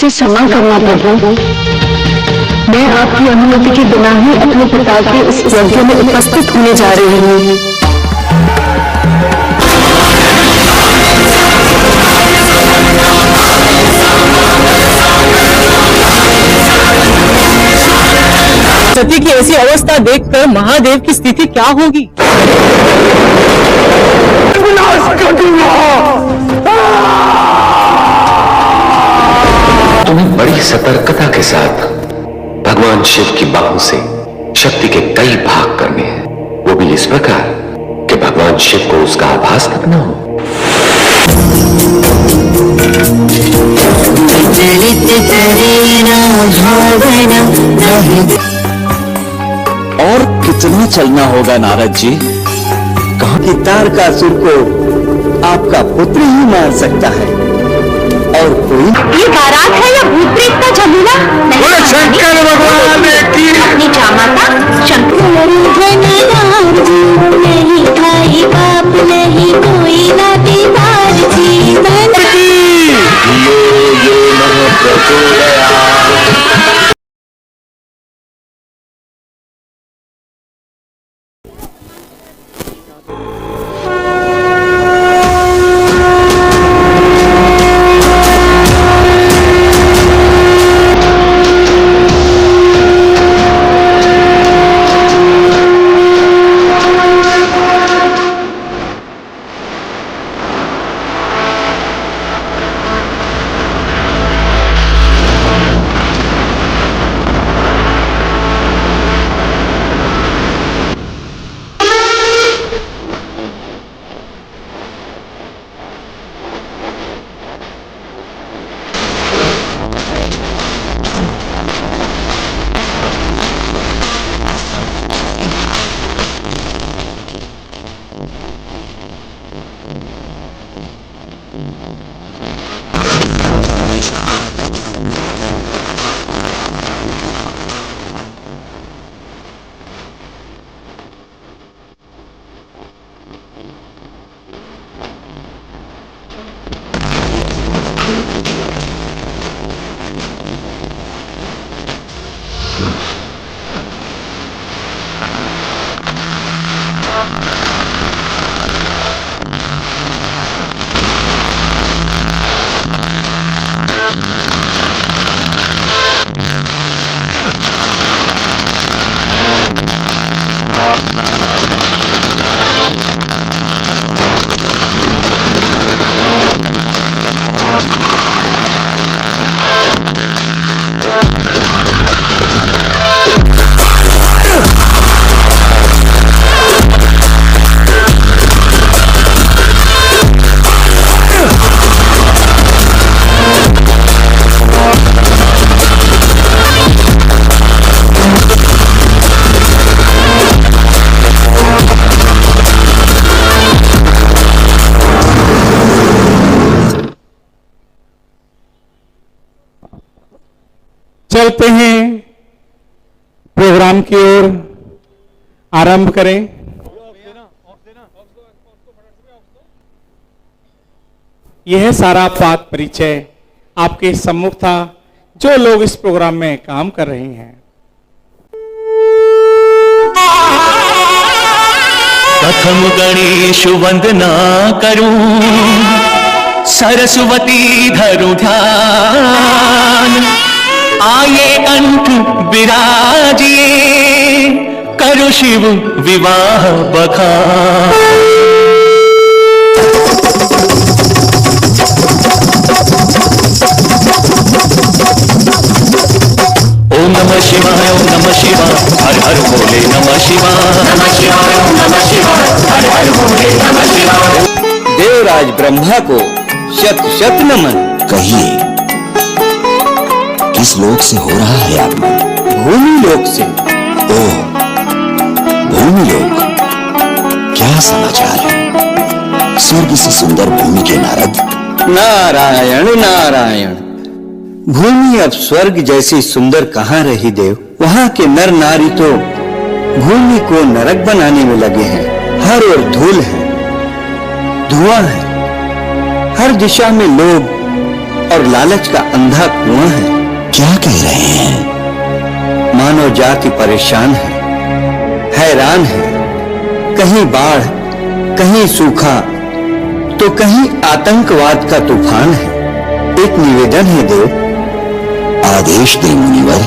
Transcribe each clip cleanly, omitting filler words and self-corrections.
मुझे क्षमा करना प्रभु। मैं आपकी अनुमति के बिना ही अपने पिता के इस यज्ञ में उपस्थित होने जा रही हूँ। सती की ऐसी अवस्था देखकर महादेव की स्थिति क्या होगी? तुम्हें बड़ी सतर्कता के साथ भगवान शिव की बाहों से शक्ति के कई भाग करने हैं, वो भी इस प्रकार कि भगवान शिव को उसका आभास तक न हो। और कितना चलना होगा नारद जी? कहां की तारकासुर को आपका पुत्र ही मार सकता है और कोई? ये बारात है या भूत प्रेत का झमेला? शंकर भगवान की अपनी जामाता शंकर नहीं भाई बाप नहीं कोई नातेदार जीवन ये नमः प्रचोदयात्। चलते हैं प्रोग्राम की ओर, आरंभ करें। यह सारा पाठ परिचय आपके सम्मुख था, जो लोग इस प्रोग्राम में काम कर रहे हैं। प्रथम गणेश वंदना करूं, सरस्वती धरु ध्यान, आये कंठ विराजिए, करो शिव विवाह बखान। ओम नमः शिवाय, ओम नमः शिवाय, हर हर बोले नमः शिवाय, नमः शिवाय, ओम नमः शिवाय, हर हर बोले नमः शिवाय। देवराज ब्रह्मा को शत शत नमन। कहिए, किस लोक से हो रहा है आगमन? भूमि लोक से। ओह, भूमि लोक, क्या समाचार है? स्वर्ग से सुंदर भूमि के नारद। नारायण नारायण। भूमि अब स्वर्ग जैसी सुंदर कहाँ रही देव? वहाँ के नर नारी तो भूमि को नरक बनाने में लगे हैं। हर ओर धूल है, धुआं है, हर दिशा में लोग और लालच का अंधा कुआं है। क्या कह रहे हैं? मानव जाति परेशान है, हैरान है। कहीं बाढ़, कहीं सूखा, तो कहीं आतंकवाद का तूफान है। एक निवेदन है देव। आदेश दे मुनिवर।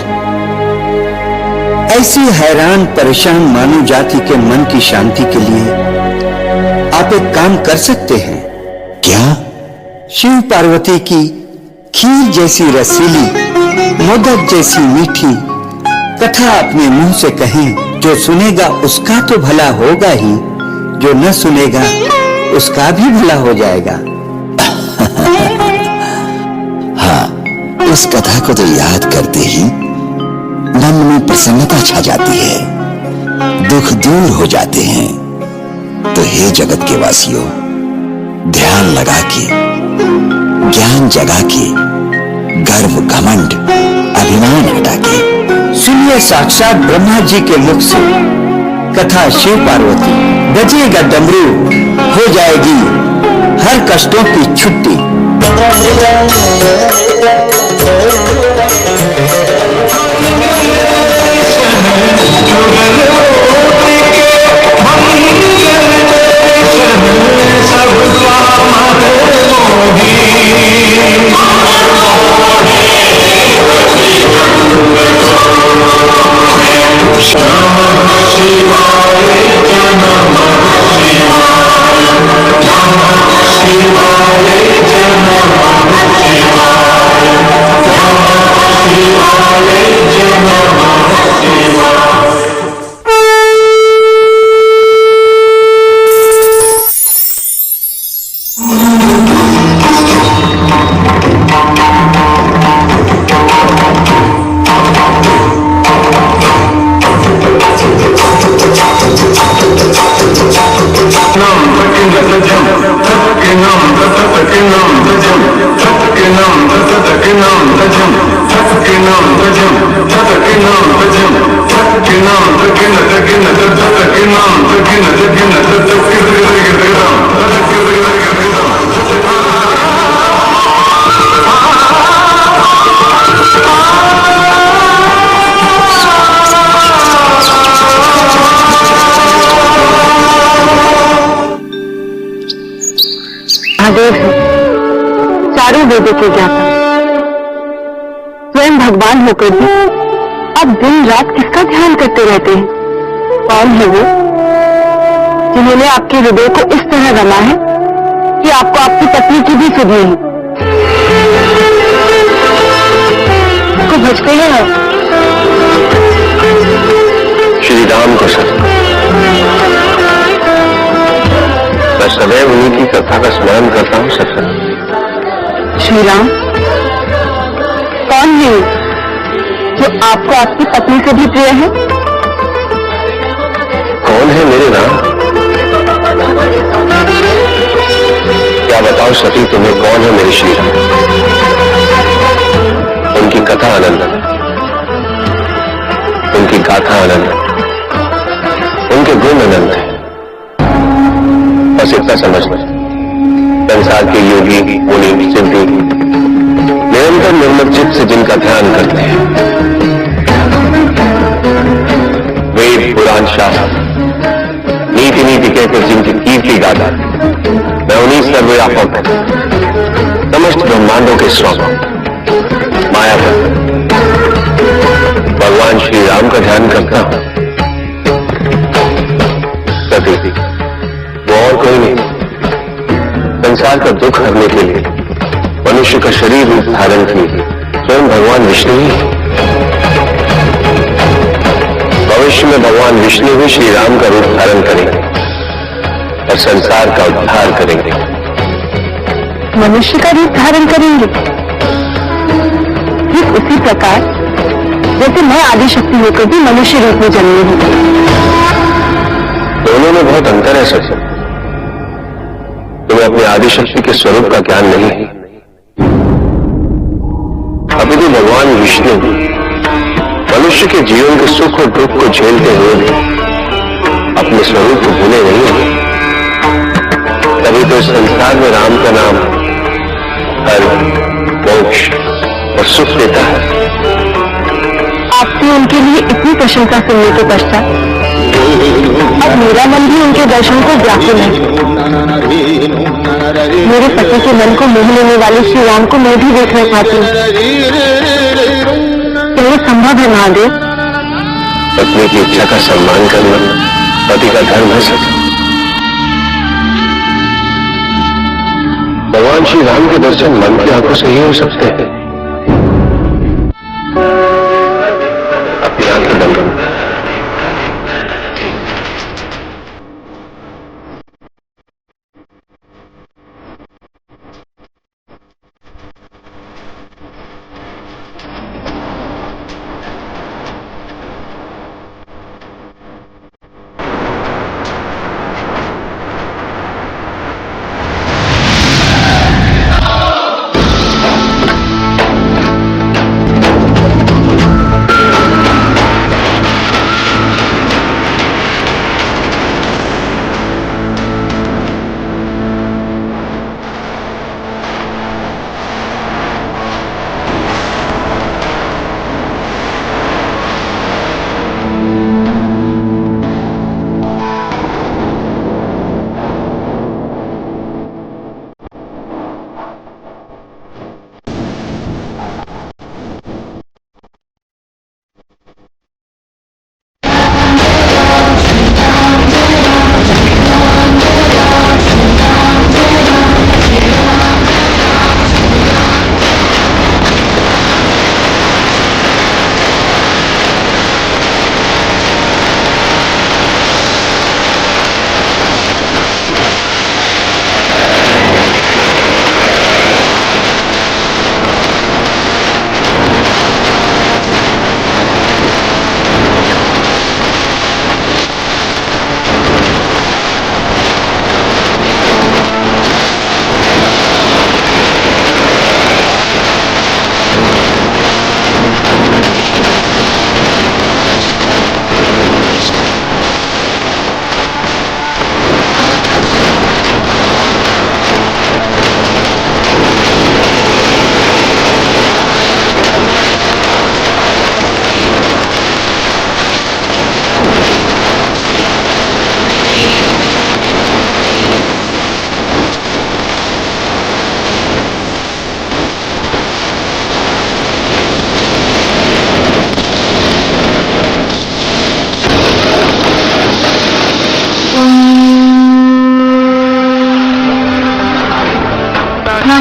ऐसी हैरान परेशान मानव जाति के मन की शांति के लिए आप एक काम कर सकते हैं। क्या? शिव पार्वती की खीर जैसी रसीली, मोदक जैसी मीठी कथा अपने मुंह से कहें। जो सुनेगा उसका तो भला होगा ही, जो न सुनेगा उसका भी भला हो जाएगा। हाँ, इस कथा को तो याद करते ही मन में प्रसन्नता छा जाती है, दुख दूर हो जाते हैं। तो हे जगत के वासियों, ध्यान लगा के, ज्ञान जगा के, गर्व घमंड अभिमान हटा के सुनिए साक्षात ब्रह्मा जी के मुख से कथा शिव पार्वती। बजेगा डमरू, हो जाएगी हर कष्टों की छुट्टी। महादेव है, चारों वेदों के ज्ञाता, स्वयं भगवान होकर भी आप दिन रात किसका ध्यान करते रहते हैं? कौन है वो जिन्होंने आपके हृदय को इस तरह रमा है कि आपको आपकी पत्नी की भी सुध नहीं? को भजते हैं आप? श्री राम को सर, मैं सदैव उन्हीं की कथा का स्मरण करता हूँ सर। श्री राम कौन है जो आपको आपकी पत्नी से भी प्रिय है? कौन है मेरे राम? क्या बताओ सती तुम्हें, कौन है मेरे श्री राम? उनकी कथा आनंद, उनकी गाथा आनंद, उनके गुण अनंत है। बस इतना समझ लो, संसार के योगी मुनि सिद्धि निरंतर निर्मल चित्त से जिनका ध्यान करते हैं, वेद पुराण शास्त्र नीति नीति कहकर जिनकी कीर्ति गाथा, मैं उन्हीं सर्वव्यापक समस्त ब्रह्मांडों के स्वामी माया पर भगवान श्री राम का ध्यान करता हूं। सती वो और कोई नहीं, संसार का दुख हरने के लिए मनुष्य का शरीर रूप धारण किए स्वयं भगवान विष्णु ही। भविष्य में भगवान विष्णु भी श्री राम का रूप धारण करेंगे और संसार का उद्धार करेंगे। मनुष्य का रूप धारण करेंगे ठीक उसी प्रकार जैसे मैं आदिशक्ति होकर भी मनुष्य रूप में जन्मी हूं। दोनों में बहुत अंतर है सच। तुम्हें अपनी आदिशक्ति के स्वरूप का ज्ञान नहीं है। अभी तो भगवान विष्णु मनुष्य के जीवन के सुख और दुख को झेलते हुए अपने स्वरूप को भूले नहीं है। तभी तो इस संसार में राम का नाम हर मोक्ष और सुख देता है। आपसे उनके लिए इतनी प्रशंसा सुनने के पश्चात अब मेरा मन भी उनके दर्शन को व्याकुल है। मेरे पति के मन को मोह लेने वाले श्री राम को मैं भी देखना चाहती हूँ। क्या ये संभव है महादेव? पत्नी की इच्छा का सम्मान करना पति का धर्म है सर। भगवान श्री राम के दर्शन मन की आंखों से ही हो सकते हैं। अपनी आंखें बंद करो।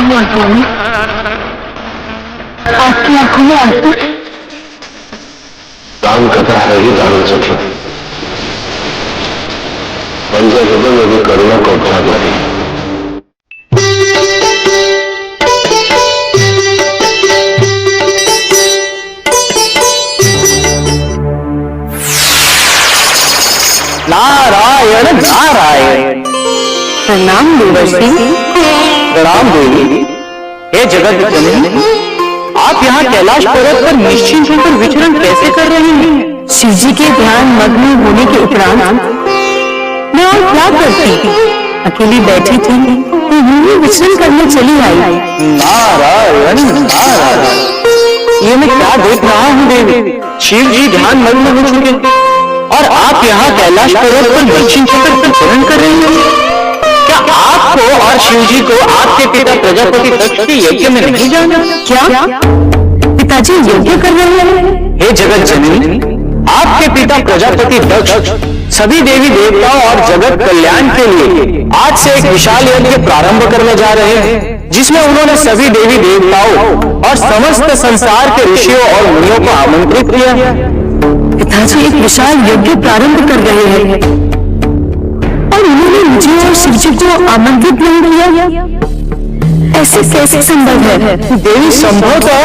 हुआ स्वामी? आपकी आंखों में आंसू? राम कथा है ही राम सखी। पंजा हृदय में भी करुणा को उपचार लगी। नारायण नारायण। प्रणाम देवर्षि। प्रणाम देवी। हे जगत जननी, आप यहाँ कैलाश पर्वत पर निश्चिंत होकर विचरण कैसे कर रही हैं? शिव जी के ध्यान मग्न होने के उपरांत मैं और क्या करती? अकेली बैठी थी तो यूं विचरण करने चली आई। नारायण नारायण। ये मैं क्या देख रहा हूँ देवी? शिव जी ध्यान मग्न हो चुके और आप यहाँ कैलाश पर्वत पर निश्चिंत होकर विचरण कर रही हैं। क्या आपको और शिव जी को आपके पिता प्रजापति दक्ष के यज्ञ में नहीं जाना? क्या पिताजी यज्ञ कर रहे हैं? हे जगत जननी, आपके पिता प्रजापति दक्ष सभी देवी देवताओं और जगत कल्याण के लिए आज से एक विशाल यज्ञ प्रारंभ करने जा रहे हैं, जिसमें उन्होंने सभी देवी देवताओं और समस्त संसार के ऋषियों और मुनियों को आमंत्रित किया। पिताजी एक विशाल यज्ञ प्रारंभ कर रहे हैं और उन्होंने मुझे और शिव जी को आमंत्रित नहीं किया। ऐसे कैसे संभव है? देवी, संभवतः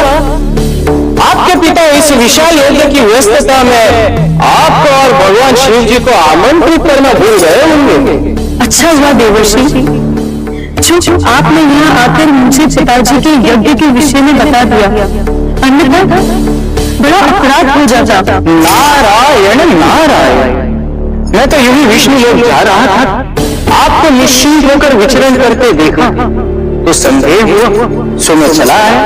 आपके पिता इस विशाल यज्ञ की व्यस्तता में आपको और भगवान शिव जी को आमंत्रित करना भूल गए होंगे। अच्छा हुआ देवर्षि जो आपने यहाँ आकर मुझे पिताजी के यज्ञ के विषय में बता दिया, अन्यथा बड़ा अपराध हो जाता। नारायण नारायण। मैं तो यूं ही विष्णु लोक जा रहा था, आपको निश्चिंत होकर विचरण करते देखा तो संदेह हुआ, सो मैं चला आया।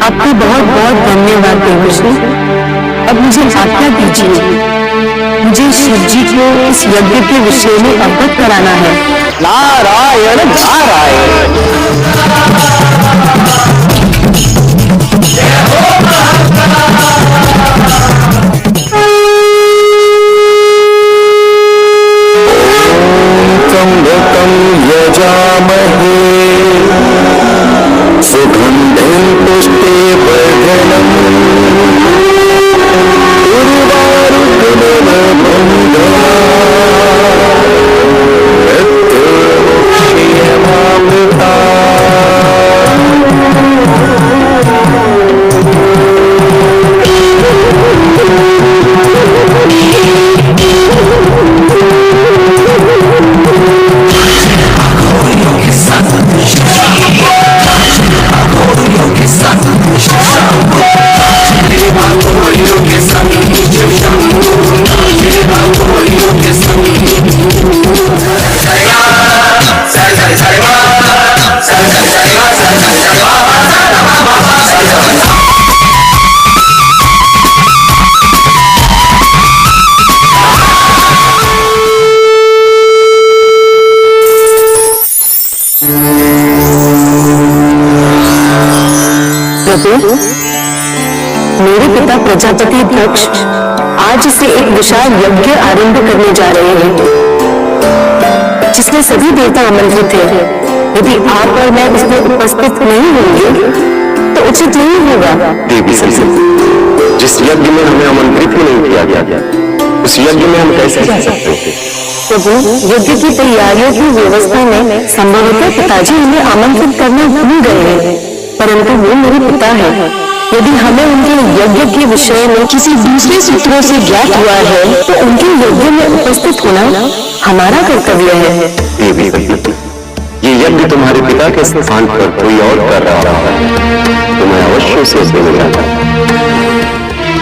आपका बहुत बहुत धन्यवाद देवर्षि। अब मुझे आज्ञा दीजिए, मुझे शिव जी को इस यज्ञ के विषय में अवगत कराना है। नारायण नारायण। त्र्यंबकं यजामहे सुगन्धिं पुष्टिवर्धनम् मेरे पिता प्रजापति दक्ष आज से एक विशाल यज्ञ आरंभ करने जा रहे हैं, जिसमें सभी देवता आमंत्रित हैं। यदि आप और मैं उसमें उपस्थित नहीं होंगे तो उचित नहीं होगा। देवी सरस्वती, जिस यज्ञ में हमें आमंत्रित ही नहीं किया गया, उस यज्ञ में हम कैसे जा सकते हैं? प्रभु, यज्ञ की तैयारियों की व्यवस्था में संभवतः पिताजी हमें आमंत्रित करना भूल गए हैं, परंतु वो मेरे पिता है। यदि हमें उनके यज्ञ के विषय में किसी दूसरे सूत्रों से ज्ञात हुआ है तो उनके यज्ञ में उपस्थित होना हमारा कर्तव्य है। देवी सरस्वती, ये यज्ञ तुम्हारे पिता के स्थान पर कोई और कर रहा है तो मैं अवश्य उसे देने जाता,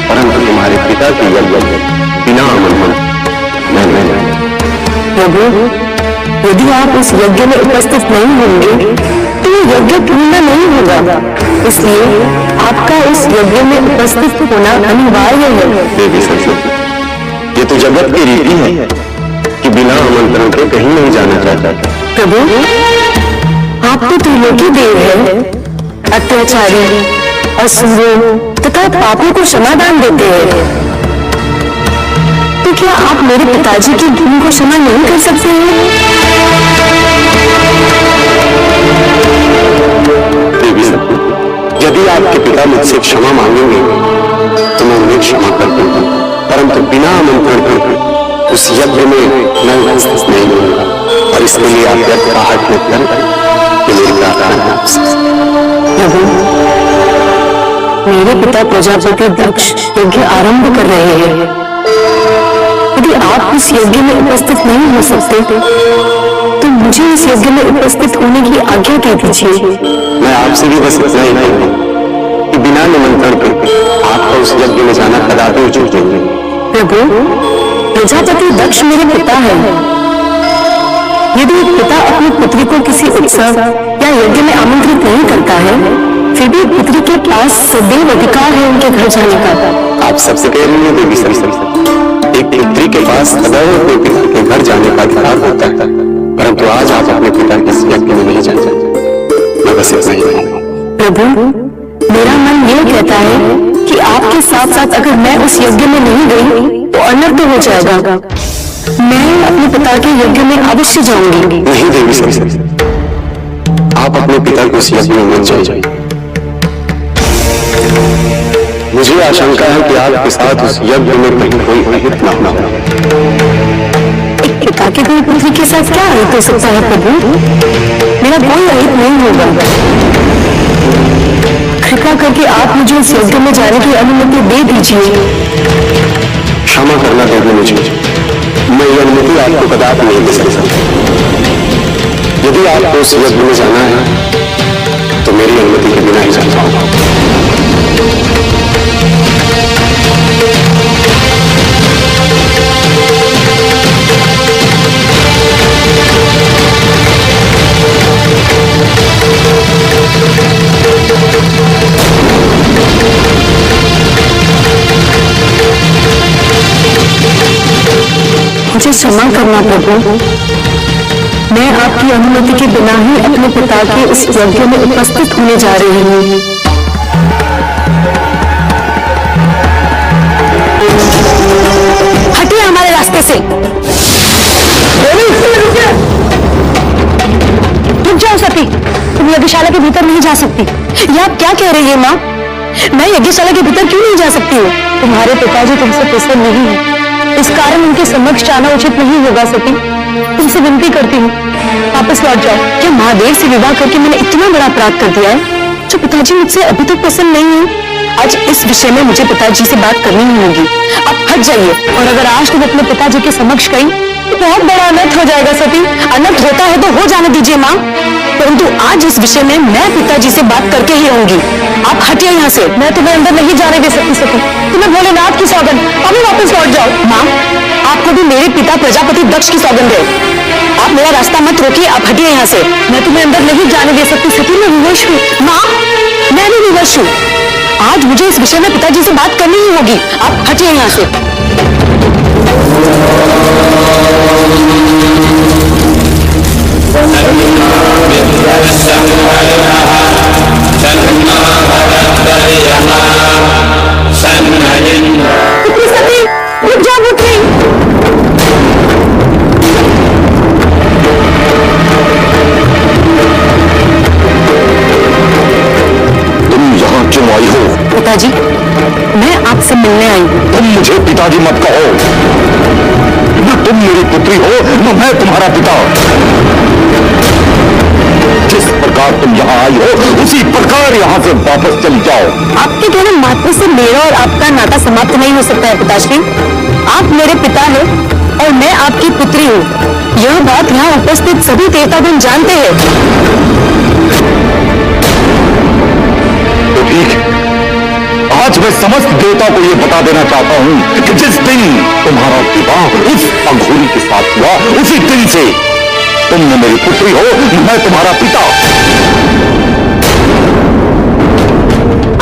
परंतु तुम्हारे पिता के यज्ञ बिना आमंत्रण मैं प्रभु, यदि आप उस यज्ञ में उपस्थित नहीं होंगे तो ये यज्ञ पूर्ण नहीं होगा, इसलिए आपका उस यज्ञ में उपस्थित होना अनिवार्य है। देवी सरस्वती, ये तो जगत की रीति है कि बिना आमंत्रण के कहीं नहीं जाना चाहता। प्रभु, आप तो त्रिलोकी देव हैं, अत्याचारी, असुरों तथा पापों को क्षमादान देते हैं, तो क्या आप मेरे पिताजी की भूल को क्षमा नहीं कर सकते हैं? देवी सरस्वती, यदि आपके पिता मुझसे क्षमा मांगेंगे तो मैं उन्हें क्षमा कर दूंगा, परंतु बिना आमंत्रण के उस यज्ञ में मैं उपस्थित नहीं होऊंगा, और इसके लिए आप व्यर्थाहट मत करें कि मेरी प्रार्थना है आपसे। प्रभु, मेरे पिता प्रजापति दक्ष यज्ञ आरंभ कर रहे हैं। यदि आप इस यज्ञ में उपस्थित नहीं हो सकते तो मुझे इस यज्ञ में उपस्थित होने की आज्ञा दे दीजिए। मैं आपसे भी बस इतना ही कहूँगा कि बिना निमंत्रण के आपको उस यज्ञ में जाना कदापि उचित नहीं है। प्रभु, प्रजापति दक्ष मेरे पिता है। यदि पिता अपनी पुत्री को किसी उत्सव या यज्ञ में आमंत्रित नहीं करता है, फिर भी पुत्री के पास सदैव अधिकार है उनके घर जाने का। आप सबसे कह रही हैं देवी सरस्वती, एक पुत्री के पास सदैव अपने पिता के घर जाने का अधिकार होता है, परंतु आज आप अपने पिता के यज्ञ में नहीं जाना चाहते। मैं बस इतना ही कहूँगा। प्रभु, मेरा मन यह कहता है कि आपके साथ साथ अगर मैं उस यज्ञ में नहीं गई तो अनर्थ हो जाएगा। मैं अपने पिता के यज्ञ में अवश्य जाऊंगी। नहीं देवी सरस्वती, आप अपने पिता को उस यज्ञ में मत जाइए। मुझे आशंका है कि आपके साथ उस यज्ञ में कहीं कोई अहित ना हो। एक पिता के कोई पुत्री के साथ क्या अहित हो सकता है प्रभु? मेरा कोई अहित नहीं होगा। कृपा करके आप मुझे इस यज्ञ में जाने की अनुमति दे दीजिए। क्षमा करना देवी मुझे, मैं ये अनुमति आपको कदापि नहीं दे सकता। यदि आपको उस यज्ञ में जाना है तो मेरी अनुमति के बिना ही जाना होगा। मुझे क्षमा करना प्रभु। मैं आपकी अनुमति के बिना ही अपने पिता के इस यज्ञ में उपस्थित होने जा रही हूँ। हटिए हमारे रास्ते से। रुक जाओ सती, तुम यज्ञशाला के भीतर नहीं जा सकती। ये आप क्या कह रही है माँ? मैं यज्ञशाला के भीतर क्यों नहीं जा सकती हूँ? तुम्हारे पिताजी तुमसे प्रसन्न नहीं है, इस कारण उनके समक्ष जाना उचित नहीं होगा सती। तुमसे विनती करती हूँ, वापस लौट जाओ। क्या महादेव से विवाह करके मैंने इतना बड़ा अपराध कर दिया है जो पिताजी मुझसे अभी तक प्रसन्न नहीं है? आज इस विषय में मुझे पिताजी से बात करनी ही होगी। आप हट जाइए, और अगर आज तुम अपने पिताजी के समक्ष गई तो बहुत बड़ा अनर्थ हो जाएगा सती। अनर्थ होता है तो हो जाने दीजिए माँ, परंतु आज इस विषय में मैं पिताजी से बात करके ही रहूंगी। आप हटिए यहाँ से, मैं तुम्हें अंदर नहीं जाने दे सकती सती। तुम्हें भोलेनाथ की सौगंध, अभी वापस लौट जाओ। माँ, आपको भी मेरे पिता प्रजापति दक्ष की सौगंध है। आप मेरा रास्ता मत रोकिए, आप हटिए यहाँ से। मैं तुम्हें अंदर नहीं जाने दे सकती सती। मैं विवश हूँ माँ, मैं भी विवश हूँ। आज मुझे इस विषय में पिताजी से बात करनी ही होगी। आप हटिए यहाँ से। पुत्री सती, रुक जाओ पुत्री। तुम यहाँ क्यों आई हो? पिताजी, मैं आपसे मिलने आई हूँ। तुम मुझे पिताजी मत कहो। न तुम मेरी पुत्री हो, न मैं तुम्हारा पिता। जिस प्रकार तुम यहाँ आई हो, उसी प्रकार यहाँ से वापस चली जाओ। आपके कहने मात्र से मेरा और आपका नाता समाप्त नहीं हो सकता है पिताश्री। आप मेरे पिता हैं और मैं आपकी पुत्री हूँ। यह बात यहाँ उपस्थित सभी देवतागण जानते हैं। तो ठीक, आज मैं समस्त देवता को यह बता देना चाहता हूँ कि जिस दिन तुम्हारा विवाह उस अघोरी के साथ हुआ, उसी दिन से तुम न मेरी पुत्री हो, मैं तुम्हारा पिता।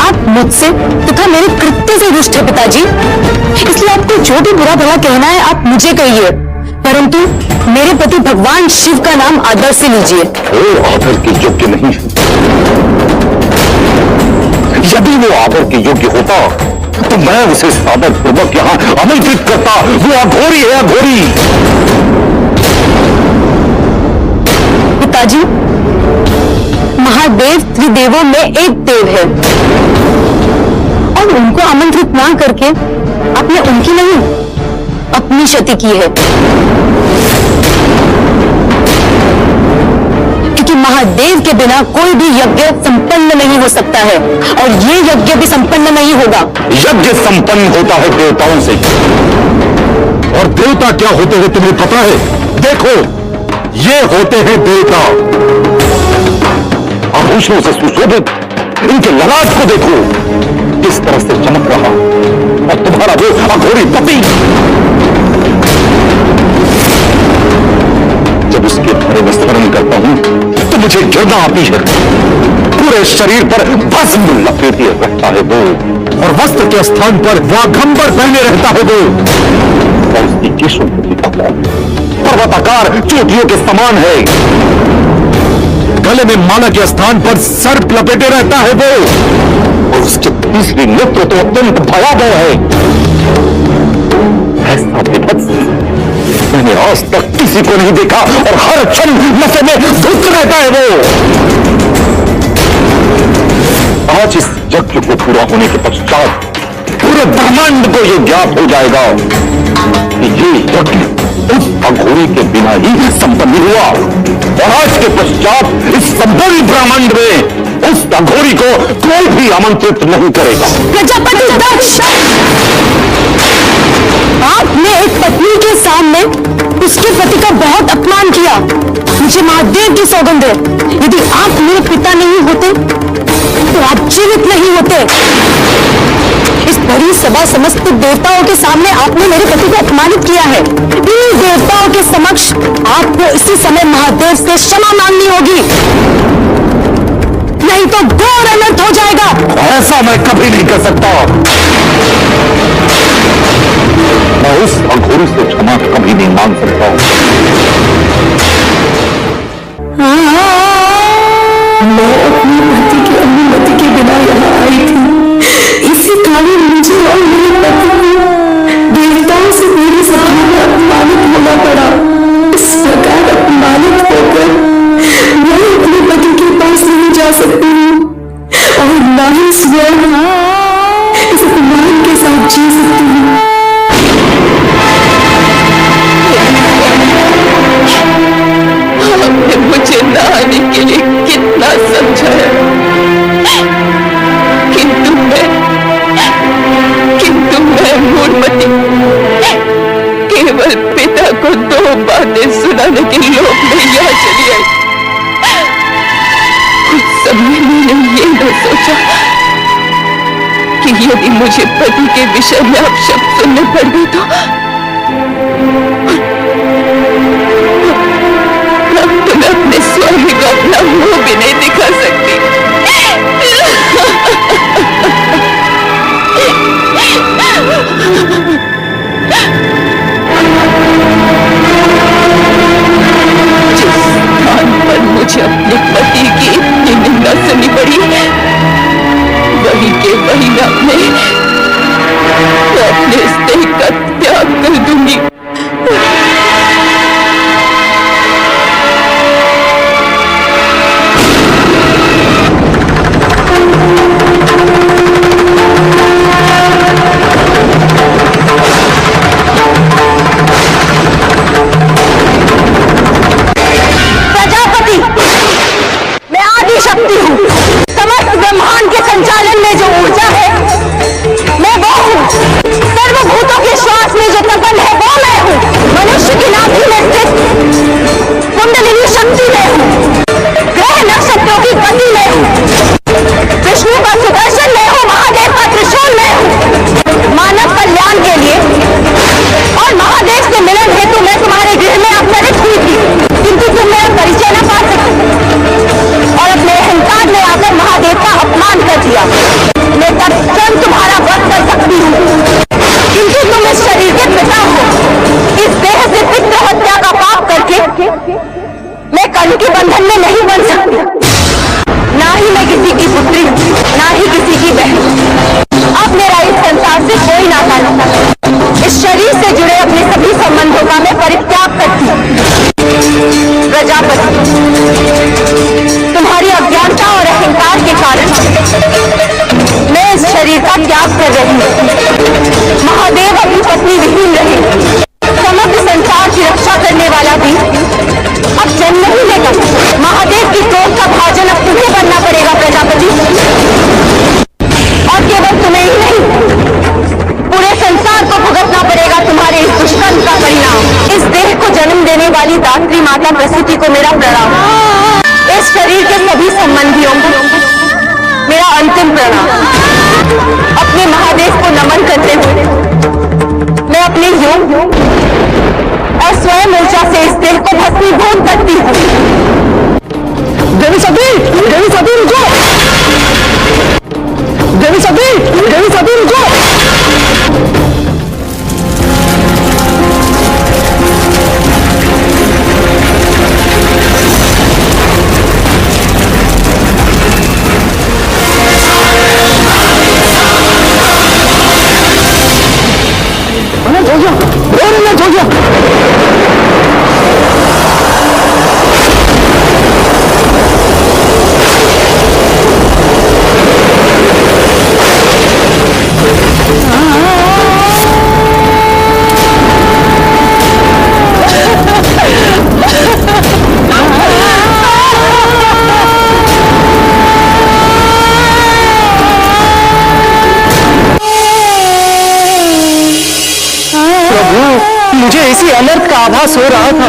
आप मुझसे तथा मेरे कृत्य से रुष्ट है पिताजी, इसलिए आपको जो भी बुरा भला कहना है आप मुझे कहिए, परंतु मेरे पति भगवान शिव का नाम आदर से लीजिए। वो आदर के योग्य नहीं है। यदि वो आदर के योग्य होता तो मैं उसे सादर पूर्वक यहाँ आमंत्रित करता। वो अघोरी है, अघोरी। पिताजी, महादेव त्रिदेवों में एक देव है और उनको आमंत्रित ना करके आपने उनकी नहीं अपनी क्षति की है, क्योंकि महादेव के बिना कोई भी यज्ञ संपन्न नहीं हो सकता है और ये यज्ञ भी संपन्न नहीं होगा। यज्ञ संपन्न होता है देवताओं से, और देवता क्या होते हैं तुम्हें पता है? देखो, ये होते हैं देवता। आभूषणों से सुशोभित इनके ललाट को देखो, किस तरह से चमक रहा। और तुम्हारा वो अघोरी पति, जब उसके बारे में स्मरण करता हूं तो मुझे गिरना आती है। पूरे शरीर पर भस्म लपेटे रहता है वो, और वस्त्र के स्थान पर वाघंबर पहने रहता है वो। और उसकी केशों पर्वताकार चोटियों के समान है। गले में माला के स्थान पर सर्प लपेटे रहता है वो, और उसके तीसरी नेत्र तो अत्यंत भयावह है। ऐसा विभत्स मैंने आज तक किसी को नहीं देखा, और हर क्षण नशे में धुत रहता है वो। आज इस यज्ञ को पूरा होने के पश्चात पूरे ब्रह्मांड को यह ज्ञात हो जाएगा कि ये यज्ञ उस अघोरी के बिना ही संपन्न हुआ, और आज के पश्चात इस संपूर्ण ब्रह्मांड में उस अघोरी को कोई भी आमंत्रित नहीं करेगा। प्रजापति दक्ष, आपने एक पत्नी के सामने उसके पति का बहुत अपमान किया। मुझे महादेव की सौगंध है, यदि आप मेरे पिता नहीं होते तो आप जीवित नहीं होते। इस बड़ी सभा समस्त देवताओं के सामने आपने मेरे पति को अपमानित किया है। इन देवताओं के समक्ष आपको इसी समय महादेव से क्षमा मांगनी होगी, नहीं तो घोर अनर्थ हो जाएगा। ऐसा मैं कभी नहीं कर सकता। मैं उस अघोरी से क्षमा कभी नहीं मांग सकता हूं। मैं अपनी पति की अनुमति के बिना यहाँ आई थी। इसी कारण मुझे और मेरे पति को देवताओं से मेरे सपने में अपमानित होना पड़ा। इस प्रकार अपमानित होकर मैं अपने पति के पास नहीं जा सकती हूँ और ना ही स्वयं इस अपमान के साथ जी सकती हूँ। आपने मुझे न आने के लिए कितना समझाया, किंतु मैं मूर्खमती केवल पिता को 2 बातें सुनाने के लोभ में यहाँ चली आई। कुछ समय मैंने ये न सोचा कि यदि मुझे पति के विषय में आप शब्द सुनने पड़ गए तो मैं अपने स्वामी को अपना मुंह भी नहीं दिखा सकती। जिस स्थान पर मुझे अपने पति की इतनी निंदा सुननी पड़ी, वही के वही मैं अपने स्नेह का त्याग कर दूंगी। मैं कर्म के बंधन में नहीं बन सकती, ना ही मैं किसी की पुत्री, ना ही किसी की बहन। अब मेरा इस संसार से कोई नाता नहीं। इस शरीर से जुड़े अपने सभी संबंधों का मैं परित्याग करती हूँ। प्रजापति, तुम्हारी अज्ञानता और अहंकार के कारण मैं इस शरीर का त्याग कर रही हूँ। महादेव अपनी पत्नी विहीन रहे। समग्र संसार की रक्षा करने वाला भी अब जन्म नहीं लेगा। महादेव की क्रोध का भाजन अब तुम्हें बनना पड़ेगा प्रजापति, और केवल तुम्हें ही नहीं, पूरे संसार को भुगतना पड़ेगा तुम्हारे इस दुष्कर्म का परिणाम। इस देह को जन्म देने वाली दात्री माता प्रसूति को मेरा प्रणाम। इस शरीर के सभी संबंधियों को मेरा अंतिम प्रणाम। अपने महादेव को नमन करते हुए मैं अपने योग और स्वयं ऊर्जा से इस देह को भस्मीभूत करती हूँ। देवी सती, देवी सती रुको! देवी सती, देवी सती रुको! मुझे इसी अनर्थ का आभास हो रहा था।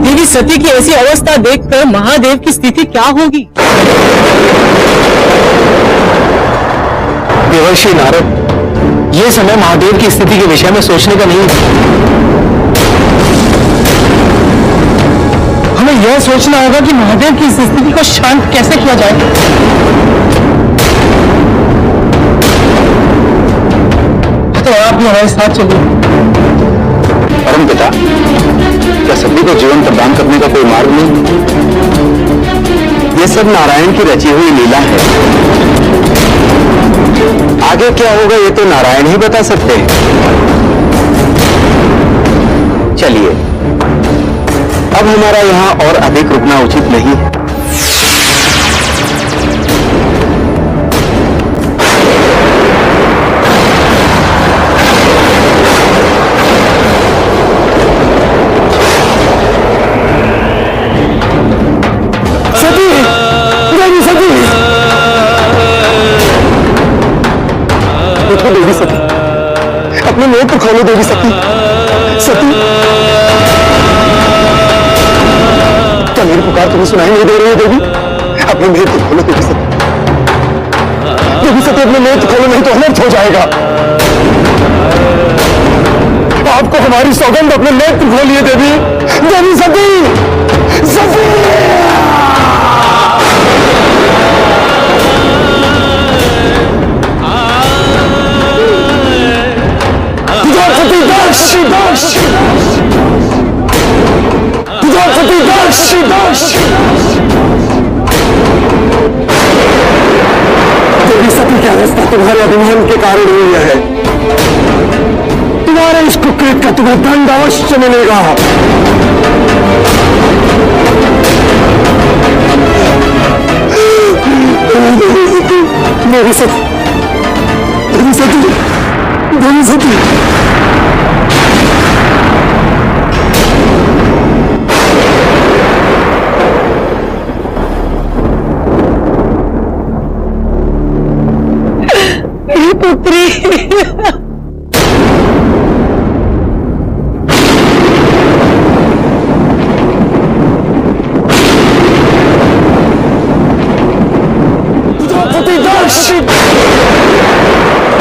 देवी सती की ऐसी अवस्था देखकर महादेव की स्थिति क्या होगी? देवर्षि नारद, ये समय महादेव की स्थिति के विषय में सोचने का नहीं है। हमें यह सोचना होगा कि महादेव की इस स्थिति को शांत कैसे किया जाए। आप भी हमारे साथ चलिए। परम पिता, क्या सभी को जीवन प्रदान करने का कोई मार्ग नहीं? ये सब नारायण की रची हुई लीला है। आगे क्या होगा ये तो नारायण ही बता सकते हैं। चलिए, अब हमारा यहाँ और अधिक रुकना उचित नहीं है। देवी सती, अपने नेत्र खोलो देवी सती। सती, क्या मेरी पुकार तुम्हें सुनाई नहीं दे रही है देवी? अपने नेत्र खोलो देवी सती। देवी सती, अपने नेत्र खोलो, नहीं तो अनर्थ हो जाएगा। आपको हमारी सौगंध, अपने नेत्र खोलिए देवी। देवी सती, सती। देवी सती, क्या रास्ता तुम्हारे अभिमान के कारण हुई है? तुम्हारे इस कुकृत का तुम्हें दंड अवश्य मिलेगा। देवी सती, देवी सती, देवी सती। पुत्री,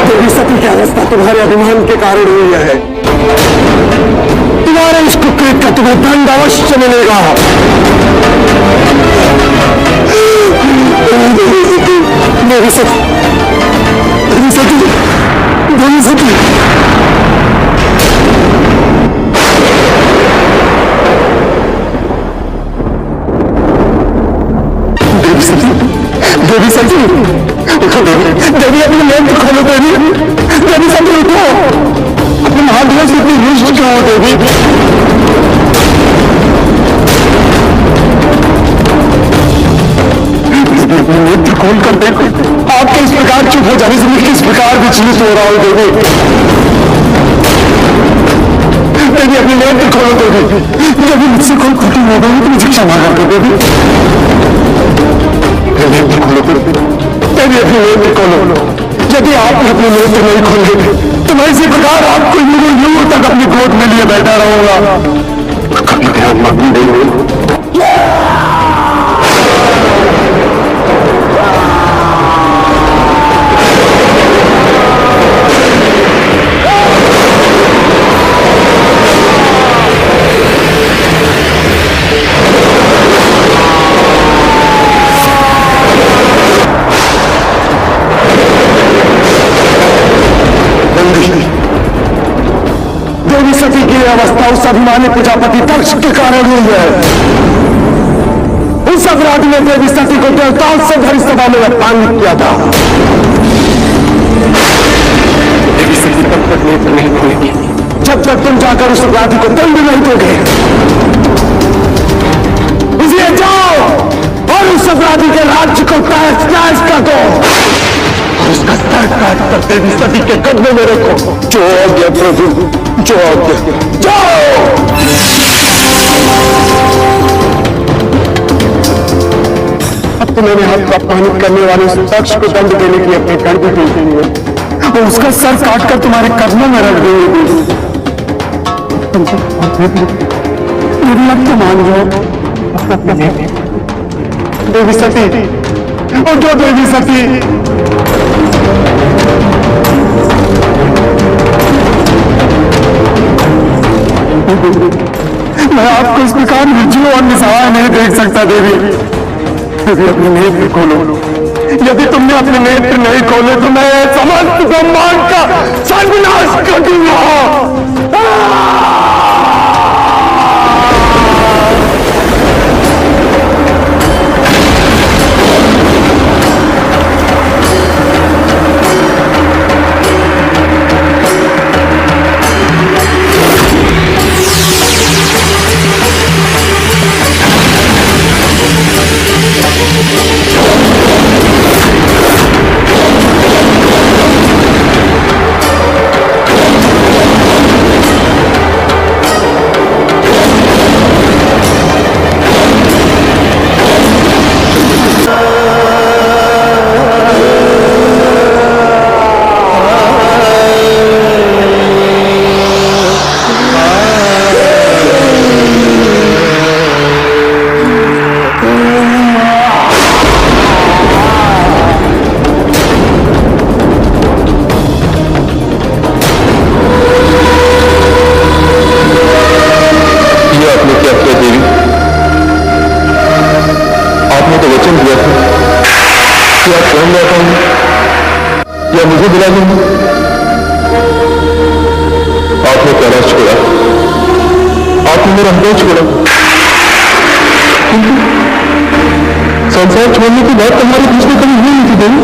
देवी सती, क्या रास्ता तुम्हारे अभिमान के कारण हुई है? तुम्हारे इस कुकृत का तुम्हें दंड अवश्य मिलेगा। देवी सती, देवी सती, देवी सती। देवी सती, देवी सती, उठो देवी। देवी, अपने नेत्र खोलो देवी। देवी सती, उठो। अपने महादेव से इतनी रुष्ट क्यों हो देवी? अपने नेत्र खोल कर देखो। आपके इस प्रकार चुप हो जाने से मैं किस प्रकार विचलित हो रहा हूं देवी। देवी, अपने नेत्र खोलो देवी। देवी, मुझसे कोई त्रुटि हो गई तो मुझे क्षमा कर दो देवी। नेत्र खोलो देवी, अपने नेत्र खोलो। यदि आपने अपने नेत्र नहीं खोले तो मैं इसी प्रकार आपको यूं तक अपनी गोद में लिए बैठा रहूंगा। कभी ध्यान मग्न नहीं हो। देवी सती की अवस्था उस अभिमानी प्रजापति दक्ष के कारण हुई है। उस अपराधी ने देवी सती को देवताओं से भरी सभा में अपमानित किया था। देवी सती तब तक नेत्र नहीं खोलेगी जब तक तुम जाकर उस अपराधी को दंड नहीं दोगे। इसलिए जाओ और उस अपराधी के राज्य को तहस नहस कर दो और उसका सर काट कर देवी सती के कदमों में रखो। जो आज्ञा प्रभु, जो आज्ञा। जाओ। अब तो मैंने हाथ अपमानित करने वाले उस दक्ष को दंड देने की अपने कर भी दी है और उसका सर काटकर तुम्हारे कदमों में रख देंगे। मेरी अब तो मान जाओ। देवी सती, और जो देवी सती। मैं आपको इस प्रकार निर्जीव और निसहाय नहीं देख सकता देवी। देवी, अपने नेत्र खोलो। यदि तुमने अपने नेत्र नहीं खोले तो मैं समस्त ब्रह्मांड का सर्वनाश कर मिला नहीं। आपने कैलाश छोड़ा, आपने मेरा हृदय छोड़ा, किंतु संसार छोड़ने के बाद तुम्हारी बीच में कभी हुई नहीं थी देवी।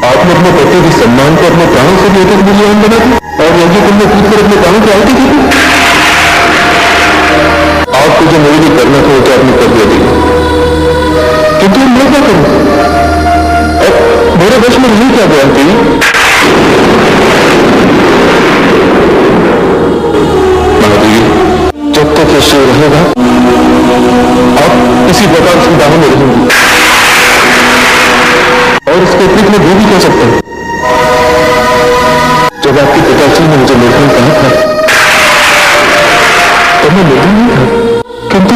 आपने अपने पति के सम्मान को अपने प्राणों से भी अधिक मूल्यवान बना दिया और यदि तुमने कूद कर अपने प्राणों की आहुति की थी। आपको जो मेरे लिए करना था वो तो आपने कर दिया देवी, किंतु मैं क्या करूं? अब मेरे वश में नहीं क्या गया देवी। महादेवी, जब तक ये शिव रहेगा आप इसी प्रकार से बाहों में रहेंगी और इसके अतिरिक्त मैं भी कह सकता हूं। जब आपके पिताजी ने मुझे लेखन कहा था तब मैं लेखन नहीं था, किंतु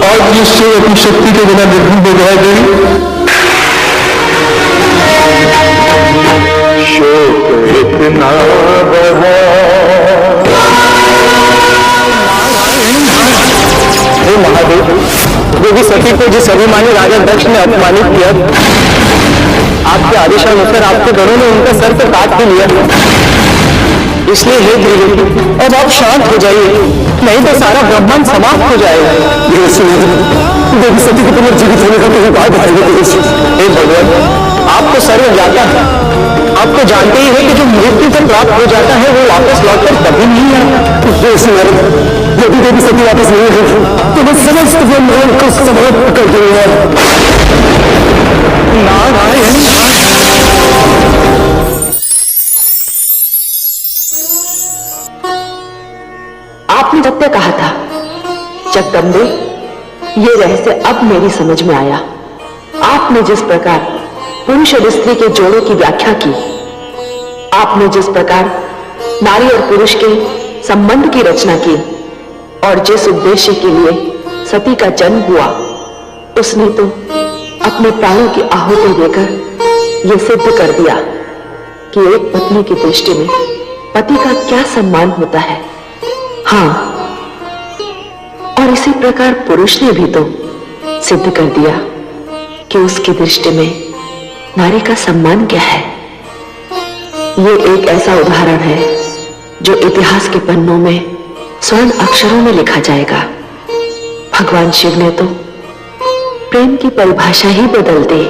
आज ये शिव अपनी शक्ति के बिना निर्भुल हो गया देवी। शोक इतना बड़ा हे महादेव, देवी सती को जिस अभिमानी राजा दक्ष ने अपमानित किया, आपके आदेशानुसार आपके दोनों ने उनका सर पे काट भी लिया। इसलिए हे देवी, अब आप शांत हो जाइए, नहीं तो सारा ब्रह्मांड समाप्त हो जाएगा। देवी सती को पुनर्जीवित होने का कोई उपाय बताइए। हे भगवान, आपको सर्व ज्ञाता है, आप तो जानते ही है कि जो मृत्यु को प्राप्त हो जाता है वो वापस लौटकर कभी नहीं आता। यदि देवी सती वापस नहीं होगी तो मैं समस्त ब्रह्मांड को समाप्त कर दूंगा। नारायण आपने सत्य कहा था जगदम्बे, ये रहस्य अब मेरी समझ में आया। आपने जिस प्रकार पुरुष और स्त्री के जोड़ों की व्याख्या की, आपने जिस प्रकार नारी और पुरुष के संबंध की रचना की और जिस उद्देश्य के लिए सती का जन्म हुआ, उसने तो अपने प्राणों की आहुति देकर यह सिद्ध कर दिया कि एक पत्नी की दृष्टि में पति का क्या सम्मान होता है। हाँ, और इसी प्रकार पुरुष ने भी तो सिद्ध कर दिया कि उसकी दृष्टि में नारी का सम्मान क्या है। ये एक ऐसा उदाहरण है जो इतिहास के पन्नों में स्वर्ण अक्षरों में लिखा जाएगा। भगवान शिव ने तो प्रेम की परिभाषा ही बदल दी।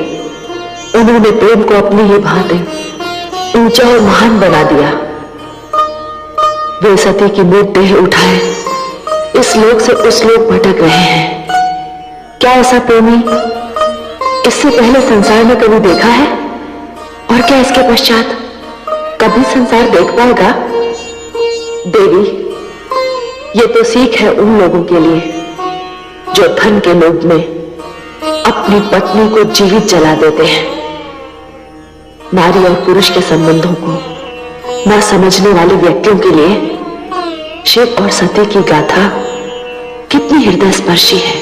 उन्होंने प्रेम को अपनी ही भांति ऊंचा और महान बना दिया। वे सती की मूर्त देह उठाए इस लोक से उस लोक भटक रहे हैं। क्या ऐसा प्रेमी इससे पहले संसार में कभी देखा है? और क्या इसके पश्चात कभी संसार देख पाएगा? देवी, ये तो सीख है उन लोगों के लिए जो धन के लोभ में अपनी पत्नी को जीवित जला देते हैं। नारी और पुरुष के संबंधों को न समझने वाले व्यक्तियों के लिए शिव और सती की गाथा कितनी हृदय स्पर्शी है,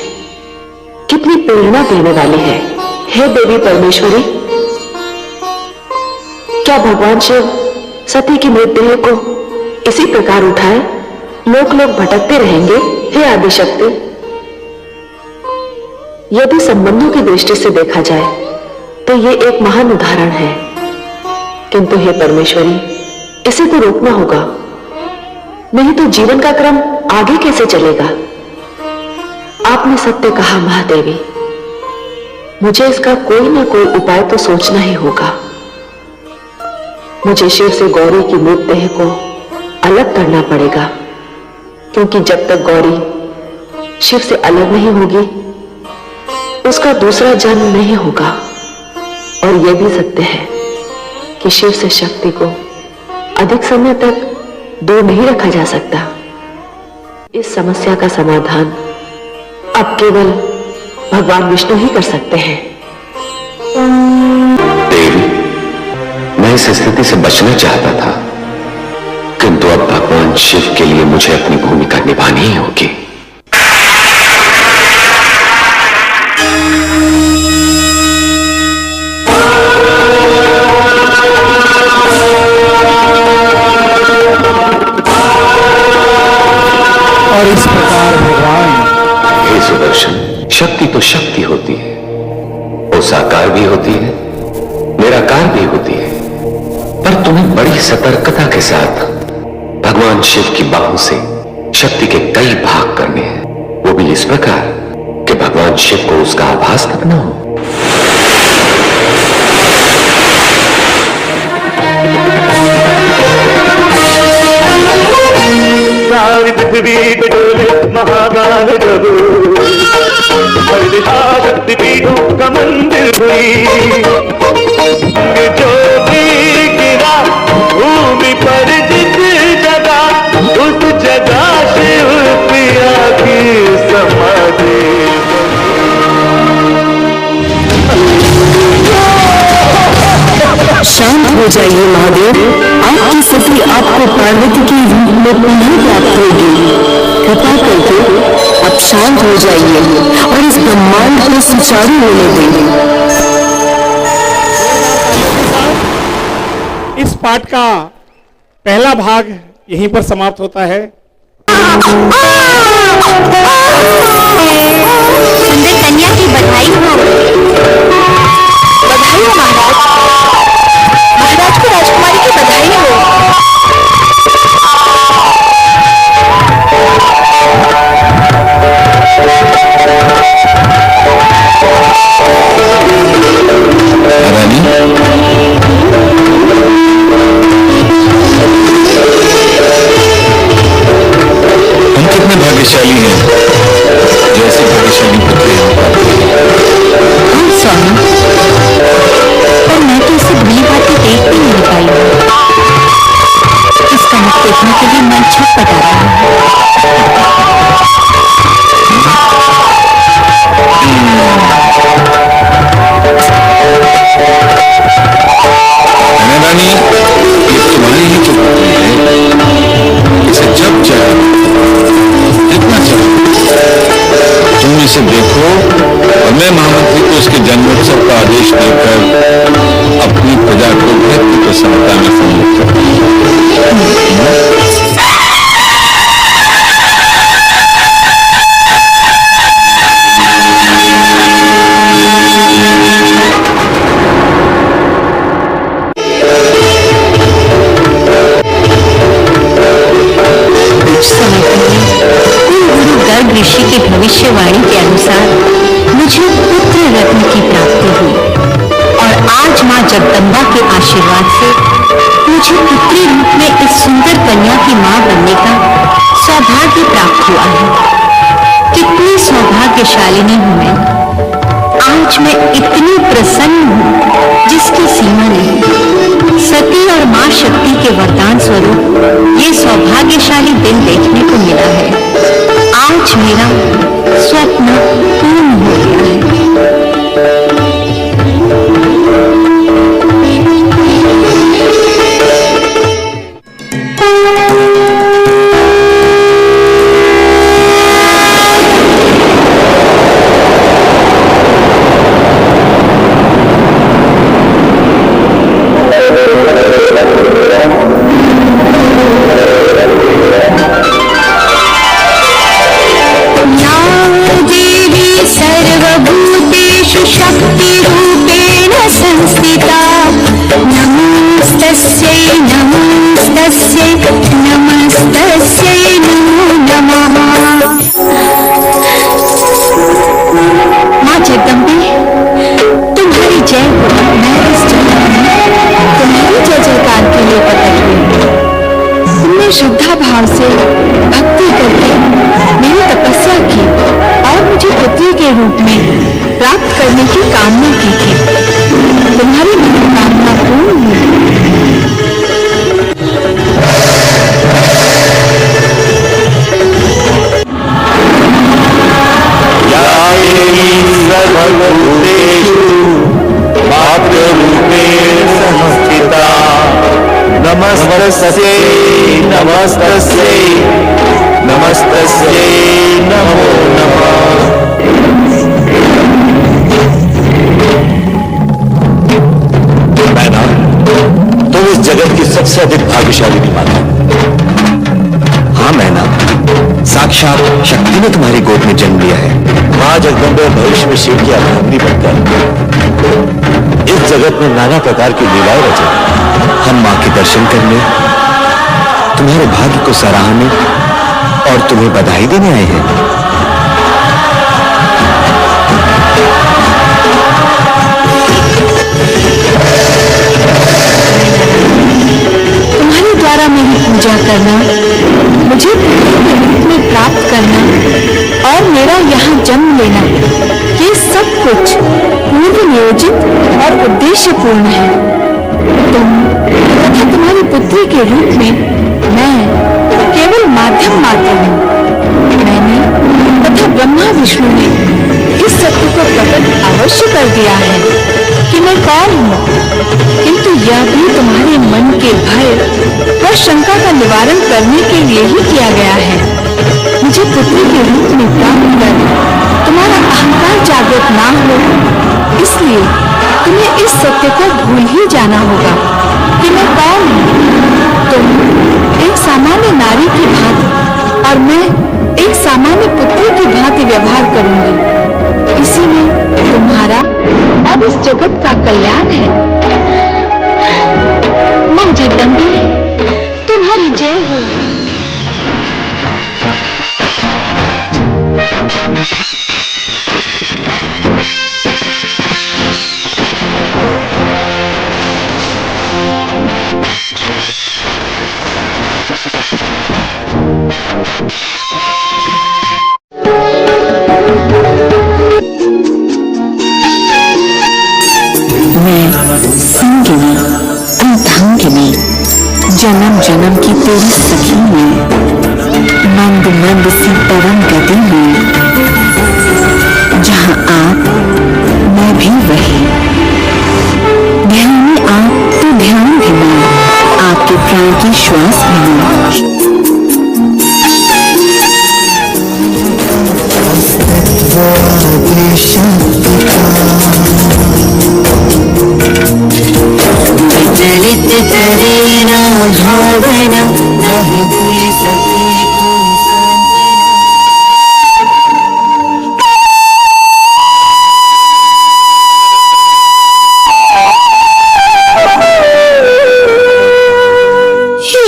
कितनी प्रेरणा देने वाली है। हे देवी परमेश्वरी, क्या भगवान शिव सती की मृतदेह को इसी प्रकार उठाए लोक लोक भटकते रहेंगे? हे आदिशक्ति, यदि संबंधों की दृष्टि से देखा जाए तो ये एक महान उदाहरण है, किंतु हे परमेश्वरी, इसे तो रोकना होगा, नहीं तो जीवन का क्रम आगे कैसे चलेगा? आपने सत्य कहा महादेवी, मुझे इसका कोई ना कोई उपाय तो सोचना ही होगा। मुझे शिव से गौरी की मृतदेह को अलग करना पड़ेगा, क्योंकि जब तक गौरी शिव से अलग नहीं होगी उसका दूसरा जन्म नहीं होगा। और यह भी सत्य है कि शिव से शक्ति को अधिक समय तक दूर नहीं रखा जा सकता। इस समस्या का समाधान अब केवल भगवान विष्णु ही कर सकते हैं। देवी, मैं इस स्थिति से बचना चाहता था, किंतु अब भगवान शिव के लिए मुझे अपनी भूमिका निभानी ही होगी। और इस प्रकार भगवान हे सुदर्शन, शक्ति तो शक्ति होती है, वो साकार भी होती है, मेरा भी होती है, पर तुम्हें बड़ी सतर्कता के साथ भगवान शिव की बाहों से शक्ति के कई भाग करने हैं, वो भी इस प्रकार कि भगवान शिव को उसका आभास तक न हो। सारी पृथ्वी पे डोले महाकाल प्रभु, हर दिशा शक्तिपीठों का मंदिर हुई, जो भी गिरा भूमि पर जिस जगह, उस जगह शिव प्रिया की समाधि। शांत हो जाइए महादेव, आपकी सती आपको पार्वती के रूप में पुनः प्राप्त होगी। कृपा करके आप शांत हो जाइए और इस ब्रह्मांड को सुचारू होने दें। इस पाठ का पहला भाग यहीं पर समाप्त होता है। सुंदर कन्या की बधाई हो। बधाई हो महाराज, महाराज को राजकुमारी की बधाई हो। रानी, हम कितने भाग्यशाली हैं जो ऐसे भाग्यशाली पुत्री हाँ स्वामी, पर मैं तो इसे भली बातें देख भी नहीं पाई हूँ। इसका मुख देखने के लिए मन छटपटा रहा है। रानी, ये तुम्हारी ही तो पुत्री है। इसे जब चाहे जितना चाहे तुम इसे देखो, और मैं महामंत्री को उसके जन्मोत्सव का आदेश देकर अपनी प्रजा को व्यक्ति प्रसन्नता में सम्मिलित करूं। ऋषि की भविष्यवाणी के अनुसार मुझे पुत्र रत्न की प्राप्ति हुई और आज मां जगदम्बा के आशीर्वाद से मुझे पुत्री रूप में इस सुंदर कन्या की मां बनने का सौभाग्य प्राप्त हुआ है। कितनी सौभाग्यशालिनी हूं मैं। आज मैं इतनी प्रसन्न हूं जिसकी सीमा नहीं। सती और मां शक्ति के वरदान स्वरूप ये सौभाग्यशाली दिन देखने को मिला है। आज मेरा स्वप्न पूर्ण हो गया है। श्रद्धा भाव से भक्ति करके मेरी तपस्या की और मुझे पुत्री के रूप में प्राप्त करने की कामना की थी। तुम्हारी मनोकामना पूर्ण हुई। नमस्तस्यै नमस्तस्यै नमस्तस्यै नमो नमः। मैना, तुम इस जगत की सबसे अधिक भाग्यशाली माता। हाँ मैना, साक्षात शक्ति ने तुम्हारी गोद में जन्म लिया है। मां जगदम्बा भविष्य में शिव की अर्धांगिनी बनकर इस जगत में नाना प्रकार की लीलाएं रचे। हम मां के दर्शन करने, तुम्हारे भाग्य को सराहने और तुम्हें बधाई देने आए हैं। तुम्हारे द्वारा मेरी पूजा करना, मुझे पुत्र के रूप में प्राप्त करना और मेरा यहाँ जन्म लेना, ये सब कुछ पूर्व नियोजित और उद्देश्यपूर्ण है। तुम तथा तुम्हारी पुत्री के रूप में मैं केवल माध्यम मात्र हूँ। मैंने तथा ब्रह्मा विष्णु ने इस सत्य को प्रकट अवश्य कर दिया है कि मैं कौन हूँ, किंतु यह भी तुम्हारे मन के भय व शंका का निवारण करने के लिए ही किया गया है। मुझे पुत्री के रूप में प्राप्त कर तुम्हारा अहंकार जागृत ना हो, इसलिए तुम्हें इस सत्य को भूल ही जाना होगा कि मैं कौन हूँ। तुम एक सामान्य नारी की भांति और मैं एक सामान्य पुत्री की भांति व्यवहार करूंगी। इसी में तुम्हारा अब इस जगत का कल्याण है। मां जगदम्बे, तुम्हारी जय हो। जन्म जन्म की तेरी सखी में, मंद मंद सी पवन गति में, जहाँ आप मैं भी वही। ध्यान में आप तो ध्यान भी मैं, आपके प्राण की श्वास भी मैं।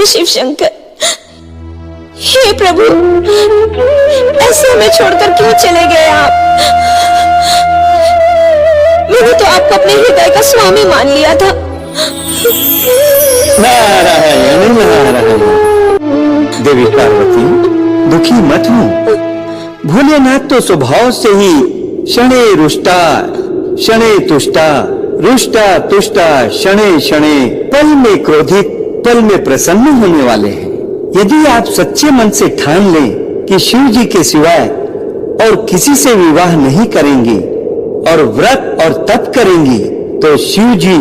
शिव शंकर, हे प्रभु, ऐसे हमें छोड़कर क्यों चले गए आप? मैंने तो आपको अपने हृदय का स्वामी मान लिया था। नारायण नारायण। देवी पार्वती, दुखी मत हो। भोलेनाथ तो स्वभाव से ही शणे रुष्टा शणे तुष्टा, रुष्टा तुष्टा शणे शणे, पल में क्रोधित पल में प्रसन्न होने वाले हैं। यदि आप सच्चे मन से ठान लें कि शिव जी के सिवाय और किसी से विवाह नहीं करेंगी और व्रत और तप करेंगी, तो शिव जी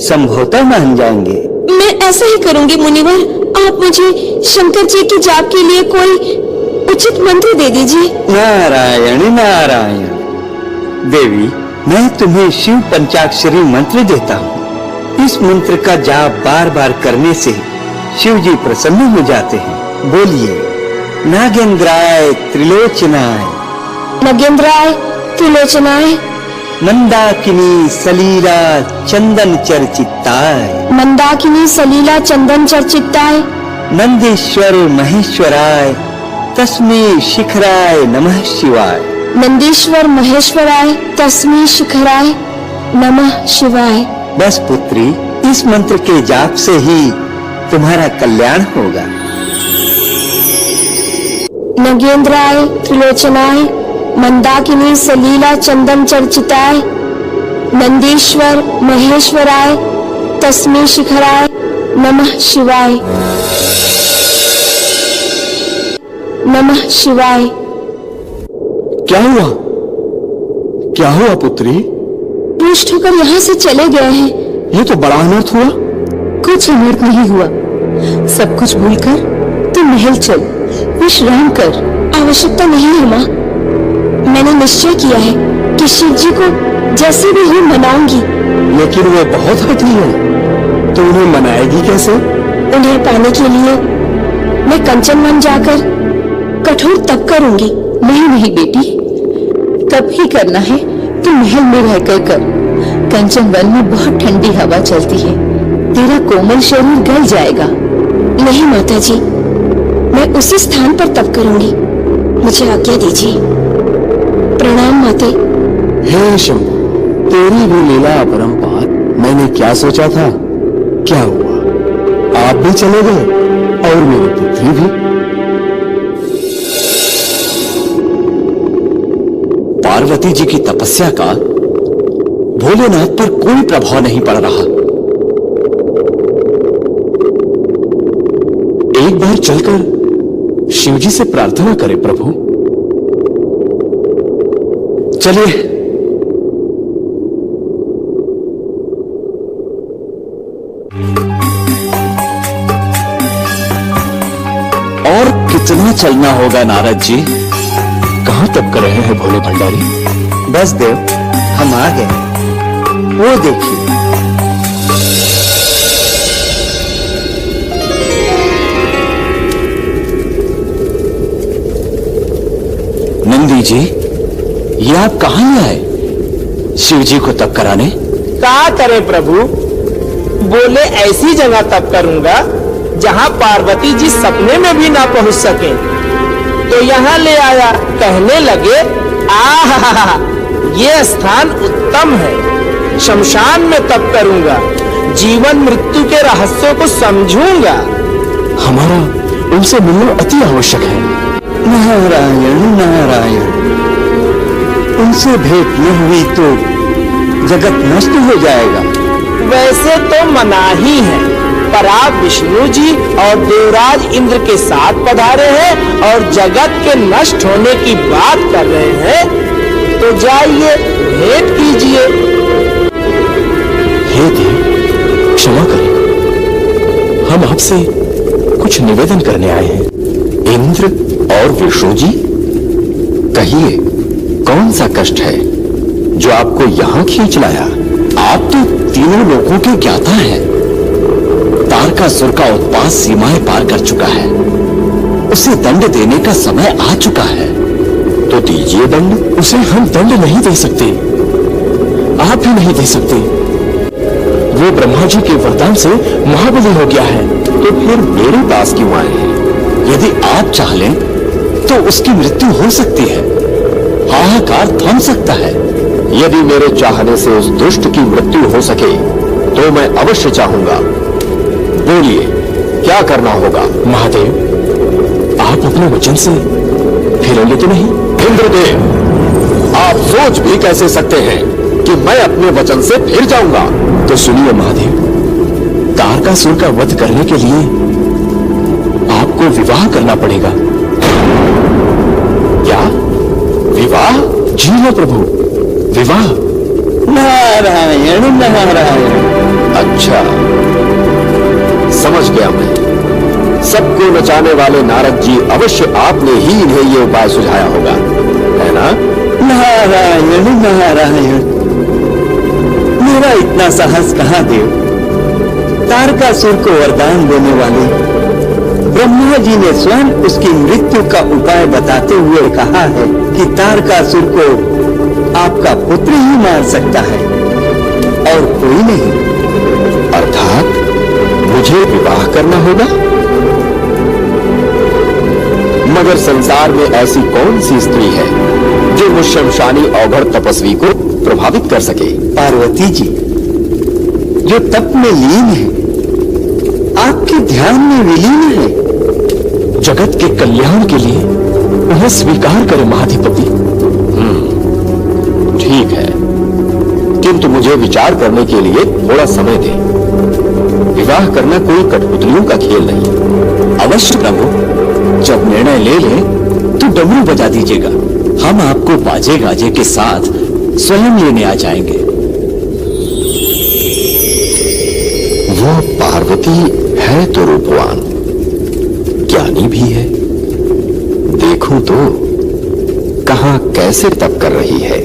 संभवतः मान जाएंगे। मैं ऐसा ही करूंगी मुनिवर। आप मुझे शंकर जी की जाप के लिए कोई उचित मंत्र दे दीजिए। नारायण नारायण। देवी, मैं तुम्हें शिव पंचाक्षरी मंत्र देता हूँ। इस मंत्र का जाप बार बार करने से शिव जी प्रसन्न हो जाते हैं। बोलिए, नागेंद्राय त्रिलोचनाय, नगेंद्राय त्रिलोचनाय, मंदाकिनी सलीला चंदन चर्चिताय, मंदाकिनी सलीला चंदन चर्चिताय, नंदीश्वर महेश्वराय तस्मै शिखराय नमः शिवाय। नंदीश्वर महेश्वराय तस्मै शिखराय नमः शिवाय। बस पुत्री, इस मंत्र के जाप से ही तुम्हारा कल्याण होगा। नगेंद्राय त्रिलोचनाय, मंदाकिनी सलीला चंदन चर्चिताय, नंदीश्वर महेश्वराय तस्मै शिखराय नमः शिवाय। नमः शिवाय। क्या हुआ? क्या हुआ पुत्री? रुष्ट होकर यहाँ से चले गए हैं। ये तो बड़ा अनर्थ हुआ। कुछ अनर्थ नहीं हुआ। सब कुछ भूलकर तू महल चल, विश्राम कर। आवश्यकता नहीं है माँ। मैंने निश्चय किया है कि शिव जी को जैसे भी हो मनाऊंगी। लेकिन वे बहुत हठी है, तो उन्हें मनाएगी कैसे? उन्हें पाने के लिए मैं कंचन वन जाकर कठोर तप करूंगी। नहीं नहीं बेटी, तप ही करना है तो महल में रहकर कर। कंचन वन में बहुत ठंडी हवा चलती है, तेरा कोमल शरीर गल जाएगा। नहीं माता जी, मैं उसी स्थान पर तप करूंगी। मुझे आज्ञा दीजिए। प्रणाम माते। हे शंभु, तेरी भी लीला अपरंपार। मैंने क्या सोचा था, क्या हुआ? आप भी चले गए और मेरी पुत्री भी। पार्वती जी की तपस्या का भोलेनाथ पर कोई प्रभाव नहीं पड़ रहा। एक बार चलकर शिव जी से प्रार्थना करें प्रभु। चलिए। और कितना चलना होगा नारद जी? कहां तप कर रहे हैं भोले भंडारी? बस देव, हम आ गए। वो देखिए। नंदी जी, ये आप कहां आए शिव जी को तप कराने? क्या करें प्रभु, बोले ऐसी जगह तप करूंगा जहां पार्वती जी सपने में भी ना पहुंच सके, तो यहाँ ले आया। कहने लगे, आहा, ये स्थान उत्तम है। शमशान में तप करूंगा, जीवन मृत्यु के रहस्यों को समझूंगा। हमारा उनसे मिलना अति आवश्यक है। नारायण नारायण, उनसे भेंट न हुई तो जगत नष्ट हो जाएगा। वैसे तो मना ही है, पर आप विष्णु जी और देवराज इंद्र के साथ पधारे हैं और जगत के नष्ट होने की बात कर रहे हैं, तो जाइए भेंट कीजिए। हे देव, क्षमा करें, हम आपसे कुछ निवेदन करने आए हैं। इंद्र और विष्णु जी, कहिए कौन सा कष्ट है जो आपको यहां खींच लाया? आप तो तीनों लोगों के ज्ञाता हैं। तारकासुर का उत्पात सीमाएं पार कर चुका है, उसे दंड देने का समय आ चुका है। तो दीजिए दंड। उसे हम दंड नहीं दे सकते, आप भी नहीं दे सकते। वो ब्रह्मा जी के वरदान से महाबली हो गया है। तो फिर मेरे पास क्यों आए हैं? यदि आप चाह लें तो उसकी मृत्यु हो सकती है, हाहाकार थम सकता है। यदि मेरे चाहने से उस दुष्ट की मृत्यु हो सके तो मैं अवश्य चाहूंगा। बोलिए, क्या करना होगा? महादेव, आप अपने वचन से फिरेंगे तो नहीं? इंद्रदेव, आप सोच भी कैसे सकते हैं कि मैं अपने वचन से फिर जाऊंगा? तो सुनिए महादेव, तारकासुर का वध करने के लिए आपको विवाह करना पड़ेगा। क्या विवाह? जी हाँ प्रभु, विवाह। नारायण नारायण। अच्छा, समझ गया मैं। सबको नचाने वाले नारद जी, अवश्य आपने ही इन्हें ये उपाय सुझाया होगा, है ना? नारायण नारायण, मेरा इतना साहस कहां देव। तारकासुर को वरदान देने वाले ब्रह्मा जी ने स्वयं उसकी मृत्यु का उपाय बताते हुए कहा है कि तारकासुर को आपका पुत्र ही मार सकता है और कोई नहीं। अर्थात मुझे विवाह करना होगा? मगर संसार में ऐसी कौन सी स्त्री है जो मुझ शमशानी औघड़ तपस्वी को प्रभावित कर सके? पार्वती जी, जो तप में लीन है, आपके ध्यान में विलीन है। जगत के कल्याण के लिए उन्हें स्वीकार करें महाधिपति। ठीक है, किंतु मुझे विचार करने के लिए थोड़ा समय दें। विवाह करना कोई कठपुतलियों का खेल नहीं। अवश्य प्रभु, जब निर्णय ले ले तो डमरू बजा दीजिएगा। हम आपको बाजे गाजे के साथ स्वयं लेने आ जाएंगे। वो पार्वती है तो रूपवान, ज्ञानी भी है। देखूं तो कहां कैसे तप कर रही है।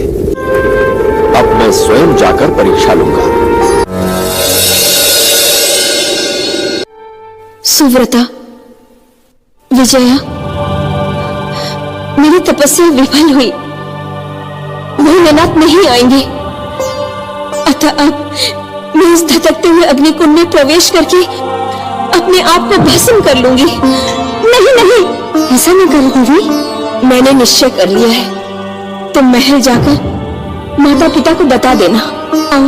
अब मैं स्वयं जाकर परीक्षा लूंगा। सुव्रता, विजया, मेरी तपस्या विफल हुई, भोलेनाथ नहीं आएंगे। अतः अब मैं इस धधकते हुए अग्निकुंड में प्रवेश करके अपने आप को भस्म कर लूंगी। नहीं नहीं, ऐसा नहीं करो देवी। मैंने निश्चय कर लिया है। तुम महल जाकर माता पिता को बता देना। आओ,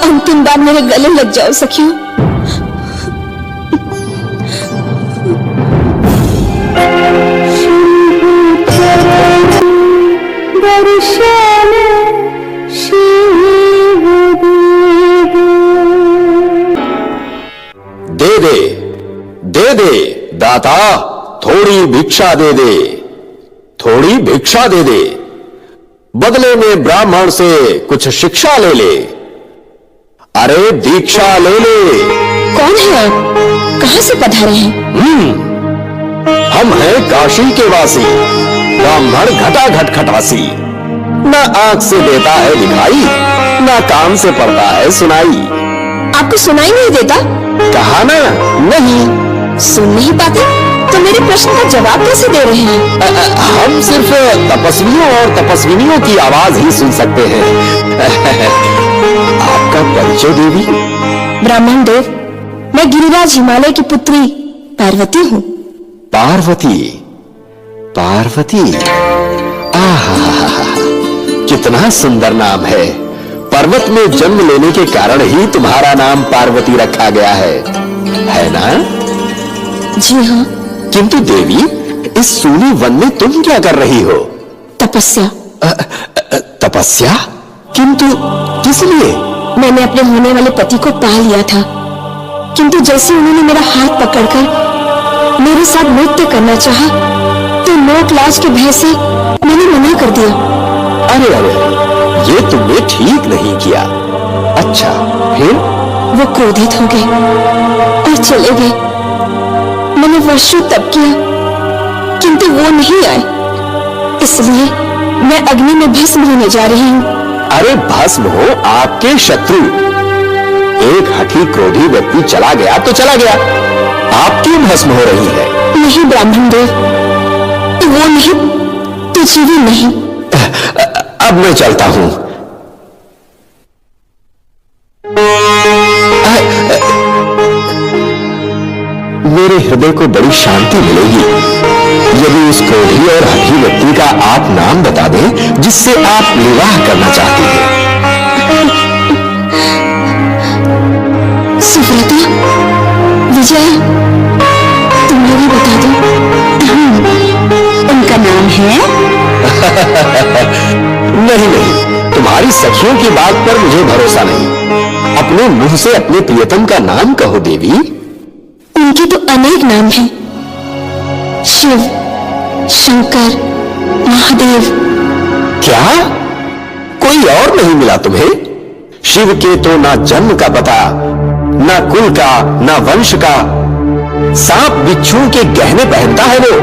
अंतिम बार मेरे गले लग जाओ सखियों। दे दे दाता, थोड़ी भिक्षा दे दे, थोड़ी भिक्षा दे दे, बदले में ब्राह्मण से कुछ शिक्षा ले ले। अरे दीक्षा ले ले। कौन है आप? कहां से पधारे हैं? हम हैं काशी के वासी, ब्राह्मण घटाघट खटासी। न आंख से देता है दिखाई, न कान से पड़ता है सुनाई। आपको सुनाई नहीं देता? कहा ना, नहीं सुन नहीं पाते तो मेरे प्रश्न का जवाब कैसे दे रहे हैं? हम सिर्फ तपस्वियों और तपस्विनियों की आवाज ही सुन सकते हैं। आपका परिचय देवी? ब्राह्मण देव, मैं गिरिराज हिमालय की पुत्री पार्वती हूँ। पार्वती? पार्वती? आहा, कितना सुंदर नाम है। पर्वत में जन्म लेने के कारण ही तुम्हारा नाम पार्वती रखा गया है ना? जी हाँ। किंतु देवी, इस सूनी वन में तुम क्या कर रही हो? तपस्या। तपस्या? किंतु किस लिए? मैंने अपने होने वाले पति को पा लिया था, किंतु जैसे उन्होंने मेरा हाथ पकड़कर मेरे साथ नृत्य करना चाहा, तो लोक लाज के भय से मैंने मना कर दिया। अरे अरे, ये तुमने ठीक नहीं किया। अच्छा, फिर? वो क्रोधित हो गए और चले गए। मैंने वर्षों तप किया, किंतु वो नहीं आए, इसलिए मैं अग्नि में भस्म होने जा रही हूँ। अरे भस्म हो आपके शत्रु। एक हठी क्रोधी व्यक्ति चला गया तो चला गया, आप क्यों भस्म हो रही है? नहीं ब्राह्मण देव, वो नहीं तो जीवी नहीं। अब मैं चलता हूं। मेरे हृदय को बड़ी शांति मिलेगी यदि उस क्रोधी और हठी व्यक्ति का आप नाम बता दें जिससे आप विवाह करना चाहती हैं। सुव्रता, विजया, तुम भी बता दो। उनका नाम है? नहीं नहीं, तुम्हारी सखियों की बात पर मुझे भरोसा नहीं। अपने मुंह से अपने प्रियतम का नाम कहो देवी। उनके तो अनेक नाम हैं। शिव, शंकर, महादेव। क्या कोई और नहीं मिला तुम्हें? शिव के तो ना जन्म का पता, ना कुल का, ना वंश का। सांप बिच्छू के गहने पहनता है वो।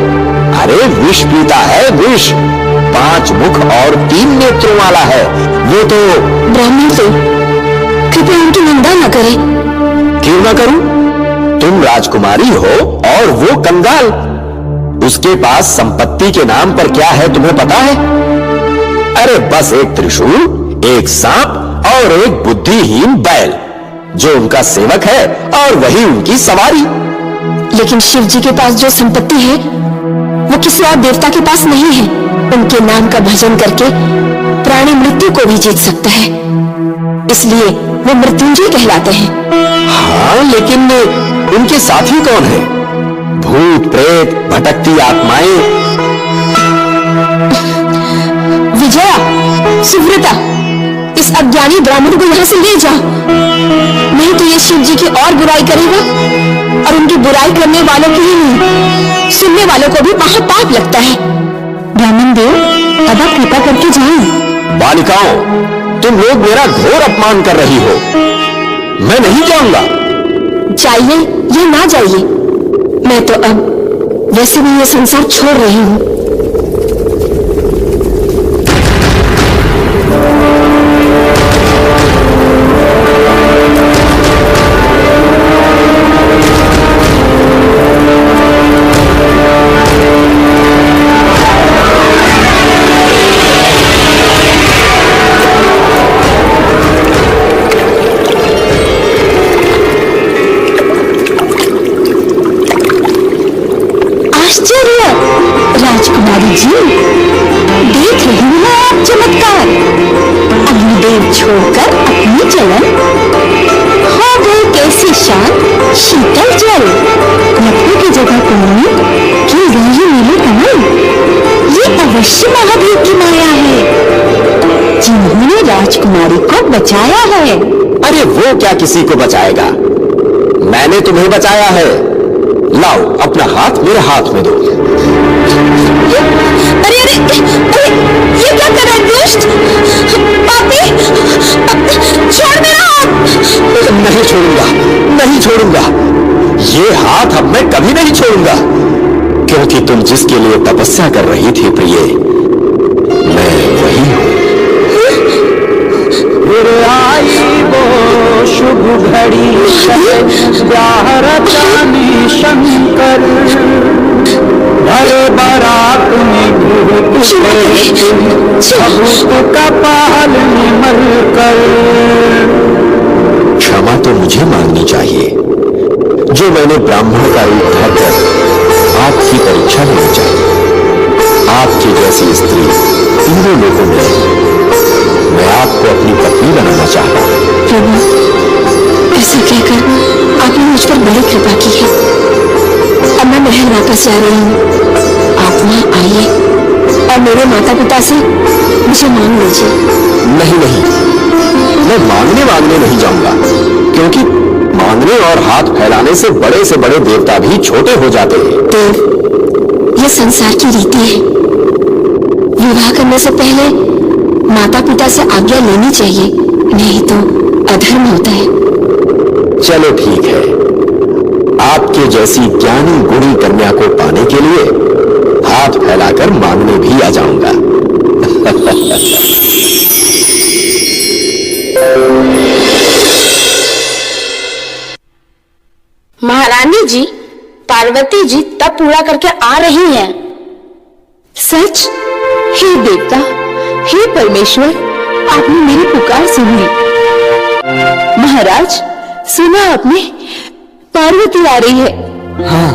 अरे विष पीता है, विष। 5 मुख और 3 नेत्रों वाला है वो तो। ब्राह्मण तो कृपया उनकी निंदा न करे। क्यों ना करूं? तुम राजकुमारी हो और वो कंगाल। उसके पास संपत्ति के नाम पर क्या है तुम्हें पता है? अरे बस एक त्रिशूल, एक सांप और एक बुद्धिहीन बैल, जो उनका सेवक है और वही उनकी सवारी। लेकिन शिव जी के पास जो संपत्ति है वो किसी और देवता के पास नहीं है। उनके नाम का भजन करके प्राणी मृत्यु को भी जीत सकता है, इसलिए वो मृत्युंजय कहलाते हैं। हाँ, लेकिन उनके साथी कौन है? भूत प्रेत, भटकती आत्माएं। विजया, सुव्रता, इस अज्ञानी ब्राह्मण को यहां से ले जाओ, नहीं तो ये शिव जी की और बुराई करेगा, और उनकी बुराई करने वालों की ही नहीं, सुनने वालों को भी वहां पाप लगता है। ब्राह्मण देव, अब आप कृपा करके जाएं। बालिकाओं, तुम लोग मेरा घोर अपमान कर रही हो। मैं नहीं जाऊंगा। जाइए या ना जाइए, मैं तो अब वैसे भी ये संसार छोड़ रही हूँ। छोड़कर अपनी जलन, हो गई कैसी शांत शीतल जल। लपटों की जगह कुमनी खिल गई है नीले कमल। ये अवश्य महादेव की माया है, जिन्होंने राजकुमारी को बचाया है। अरे वो क्या किसी को बचाएगा, मैंने तुम्हें बचाया है। लाओ अपना हाथ मेरे हाथ में दो। अरे अरे अरे, ये क्या कर रहा है दुष्ट पापी, छोड़ मेरा हाथ। नहीं छोड़ूंगा, नहीं छोड़ूंगा, ये हाथ अब मैं कभी नहीं छोड़ूंगा, क्योंकि तुम जिसके लिए तपस्या कर रही थी प्रिय, मैं वही हूं। आई वो शुभ घड़ी ब्याह रचाने शंकर, भरे बारात में भूत का पाल निमल कर। क्षमा तो मुझे मांगनी चाहिए, जो मैंने ब्राह्मण का रूप धरकर आपकी परीक्षा लेनी चाहिए। आपकी जैसी स्त्री तीनों लोगों में मैं आपको अपनी पत्नी बनाना चाहता हूं। प्रभु, ऐसा कहकर आपने मुझ पर बड़ी कृपा की है। अब मैं महल वापस जा रही हूँ। आप वहाँ आइए और मेरे माता पिता से मुझे मांग लीजिए। नहीं नहीं, मैं मांगने नहीं जाऊंगा, क्योंकि मांगने और हाथ फैलाने से बड़े देवता भी छोटे हो जाते हैं। देव, ये संसार की रीति है। विवाह करने से पहले माता पिता से आज्ञा लेनी चाहिए, नहीं तो अधर्म होता है। चलो ठीक है, आपके जैसी ज्ञानी गुणी कन्या को पाने के लिए हाथ फैलाकर मांगने भी आ जाऊंगा। महारानी जी, पार्वती जी तब पूरा करके आ रही हैं। सच? हे देवता, हे परमेश्वर, आपने मेरी पुकार सुन ली। महाराज, सुना आपने, पार्वती आ रही है। हाँ,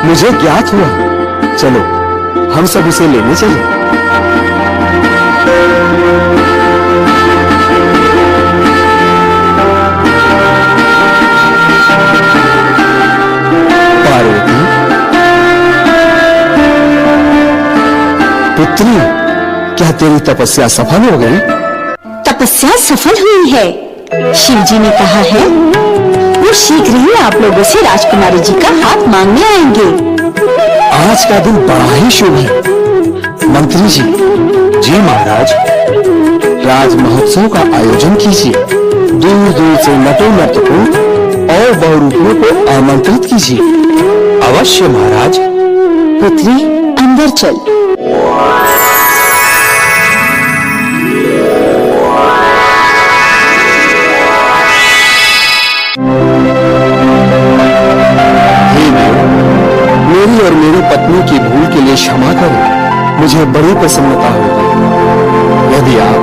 मुझे ज्ञात हुआ। चलो हम सब उसे लेने चले। पार्वती पुत्री, क्या तेरी तपस्या सफल हो गई? तपस्या सफल हुई है। शिव जी ने कहा है वो शीघ्र ही आप लोगों से राजकुमारी जी का हाथ मांगने आएंगे। आज का दिन बड़ा ही शुभ है। मंत्री जी। जी महाराज। राज महोत्सव का आयोजन कीजिए। दूर दूर से नटों नर्तकों और बहुरूपियों को आमंत्रित कीजिए। अवश्य महाराज। पुत्री, अंदर चल। मेरी और मेरी पत्नी की भूल के लिए क्षमा करो। मुझे बड़ी प्रसन्नता होगी यदि आप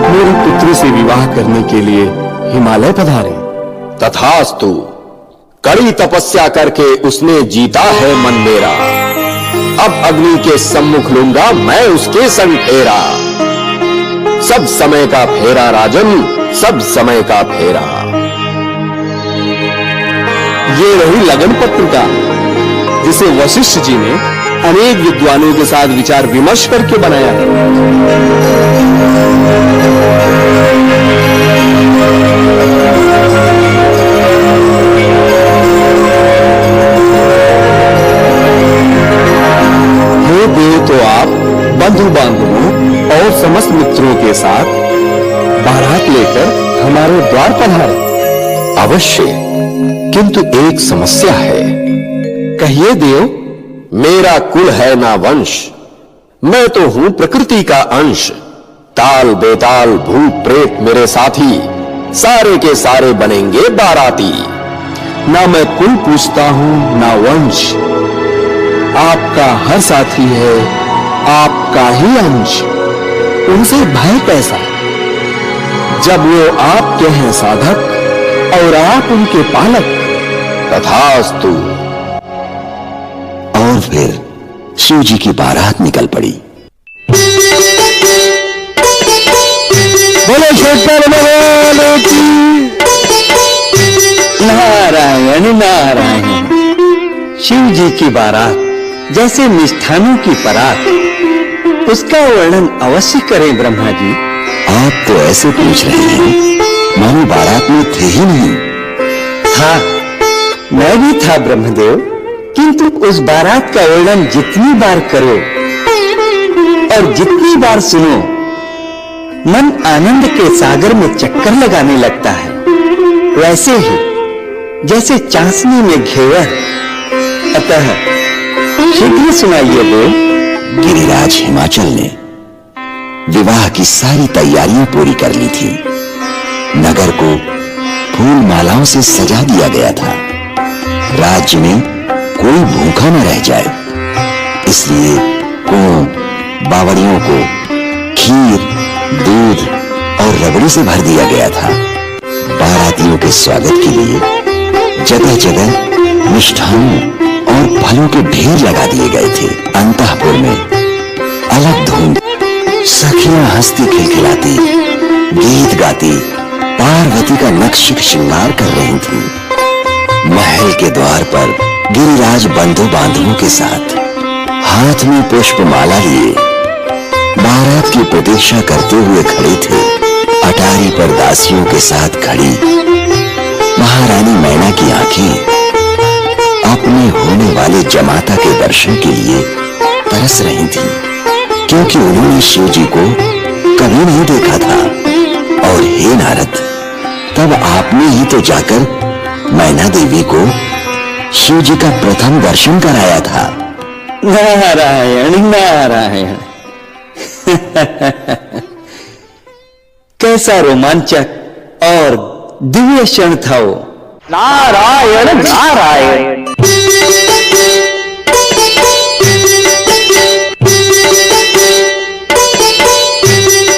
मेरी पुत्री से विवाह करने के लिए हिमालय पधारे। तथास्तु। कड़ी तपस्या करके उसने जीता है मन मेरा। अब अग्नि के सम्मुख लूंगा मैं उसके संग फेरा। सब समय का फेरा राजन, सब समय का फेरा। ये रही लगन पत्रिका, जिसे वशिष्ठ जी ने अनेक विद्वानों के साथ विचार विमर्श करके बनाया है। हे देव, तो आप बंधु बांधवों और समस्त मित्रों के साथ बारात लेकर हमारे द्वार पधारे। अवश्य, किंतु एक समस्या है। कहिए देव। मेरा कुल है ना वंश, मैं तो हूं प्रकृति का अंश। ताल बेताल भूत प्रेत मेरे साथी, सारे के सारे बनेंगे बाराती। ना मैं कुल पूछता हूं ना वंश, आपका हर साथी है आपका ही अंश। उनसे भय कैसा, जब वो आपके हैं साधक और आप उनके पालक। तथास्तु। और फिर शिव जी की बारात निकल पड़ी। बोलो शंकर भगवान की। नारायण नारायण। शिव जी की बारात जैसे मिष्ठानों की परात, उसका वर्णन अवश्य करें ब्रह्मा जी। आप तो ऐसे पूछ रहे हैं मानो बारात में थे ही नहीं। था, मैं भी था ब्रह्मदेव, किंतु उस बारात का वर्णन जितनी बार करो और जितनी बार सुनो, मन आनंद के सागर में चक्कर लगाने लगता है। वैसे ही जैसे चाशनी में घेवर। अतः शीघ्र सुनाइए देव। गिरिराज हिमाचल ने विवाह की सारी तैयारियां पूरी कर ली थी। नगर को फूल मालाओं से सजा दिया गया था। राज्य में कोई भूखा न रह जाए, इसलिए कुओं, बावड़ियों को खीर, दूध और रबड़ी से भर दिया गया था। बारातियों के स्वागत के लिए जगह जगह मिष्ठानों और फलों के ढेर लगा दिए गए थे। अंतःपुर में अलग धूम, सखियां हंसती खिलखिलाती, गीत गाती पार्वती का नक्श श्रृंगार कर रही थी। महल के द्वार पर गिरिराज बंधु बांधवों के साथ हाथ में पुष्पमाला लिए बारात की प्रतीक्षा करते हुए खड़े थे। अटारी पर दासियों के साथ खड़ी महारानी मैना की आंखें अपने होने वाले जमाता के दर्शन के लिए तरस रही थीं, क्योंकि उन्होंने शिव जी को कभी नहीं देखा था। और हे नारद, तब आपने ही तो जाकर मैना देवी को शिव जी का प्रथम दर्शन कराया था। नारायण नारायण। कैसा रोमांचक और दिव्य क्षण था वो। नारायण नारायण।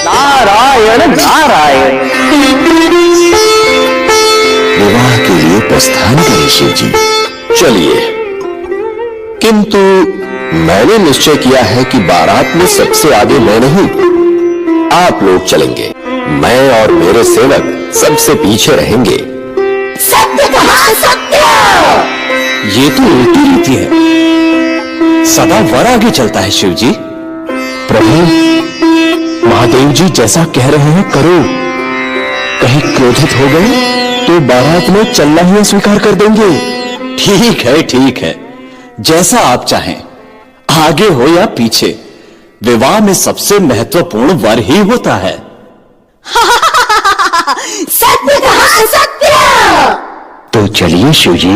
नारायण नारायण। विवाह के लिए प्रस्थान करें शिव जी। चलिए, किंतु मैंने निश्चय किया है कि बारात में सबसे आगे मैं नहीं, आप लोग चलेंगे। मैं और मेरे सेवक सबसे पीछे रहेंगे। सत्य कहा, सत्य। ये तो उल्टी रीति है। सदा वर आगे चलता है शिव जी। प्रभु, महादेव जी जैसा कह रहे हैं करो। कहीं क्रोधित हो गए तो बारात में चलना ही स्वीकार कर देंगे। ठीक है, जैसा आप चाहें, आगे हो या पीछे, विवाह में सबसे महत्वपूर्ण वर ही होता है। सत्य कहा, सत्य। तो चलिए शिव जी।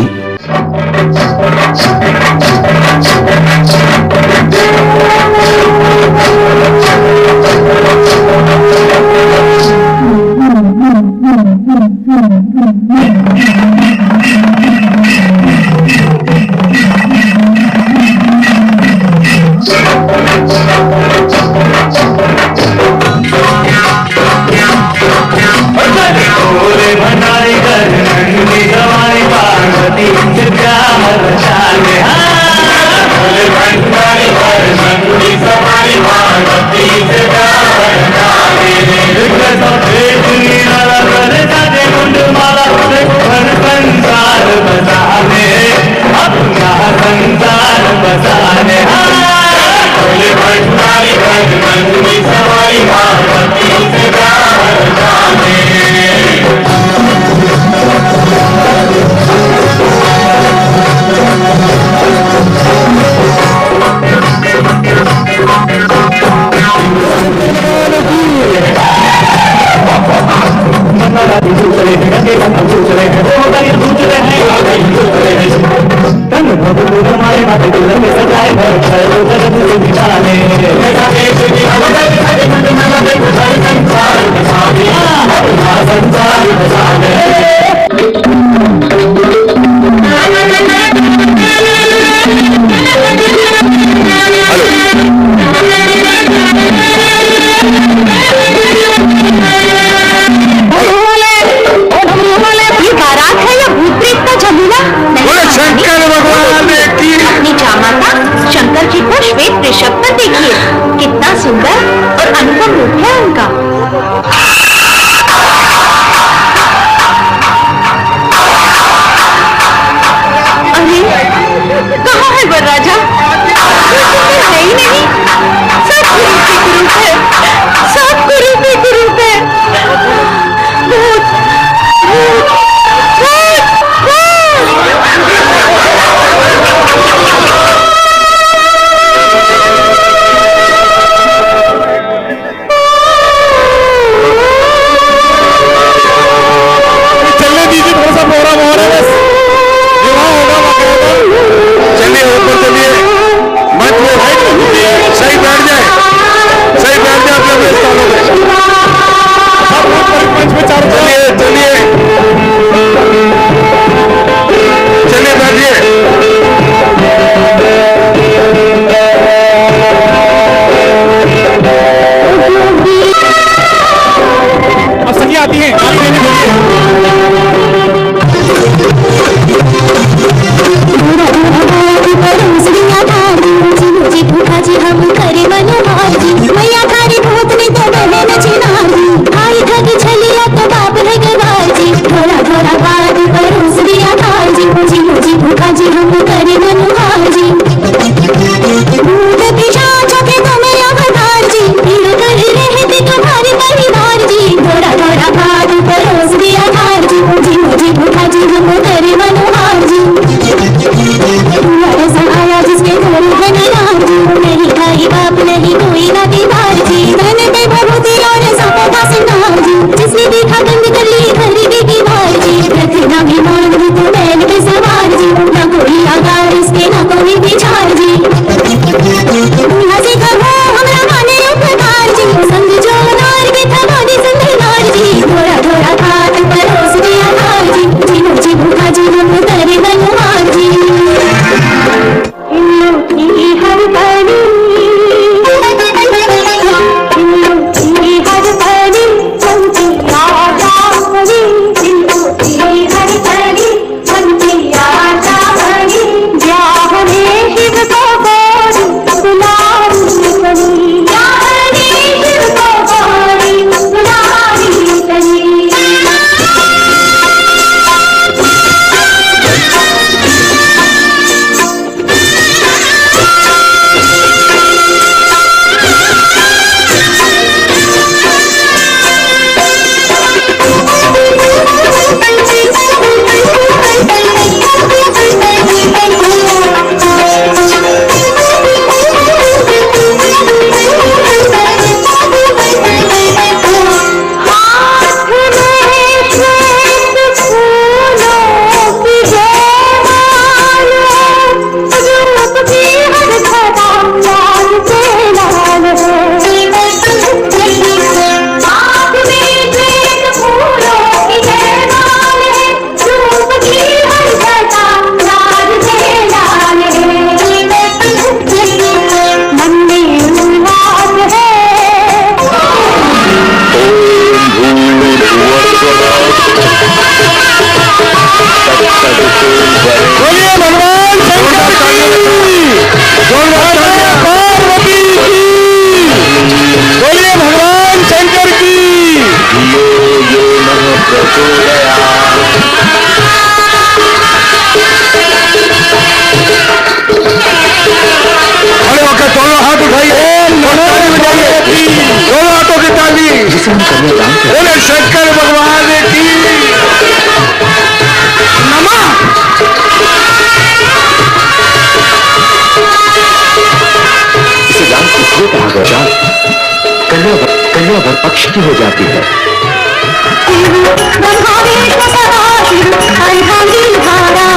शंकर भगवान की अपनी जामाता क्षण भर पक्ष की हो जाती है। ब्रह्मा विष्णु सदाशिव अर्धांगी धारा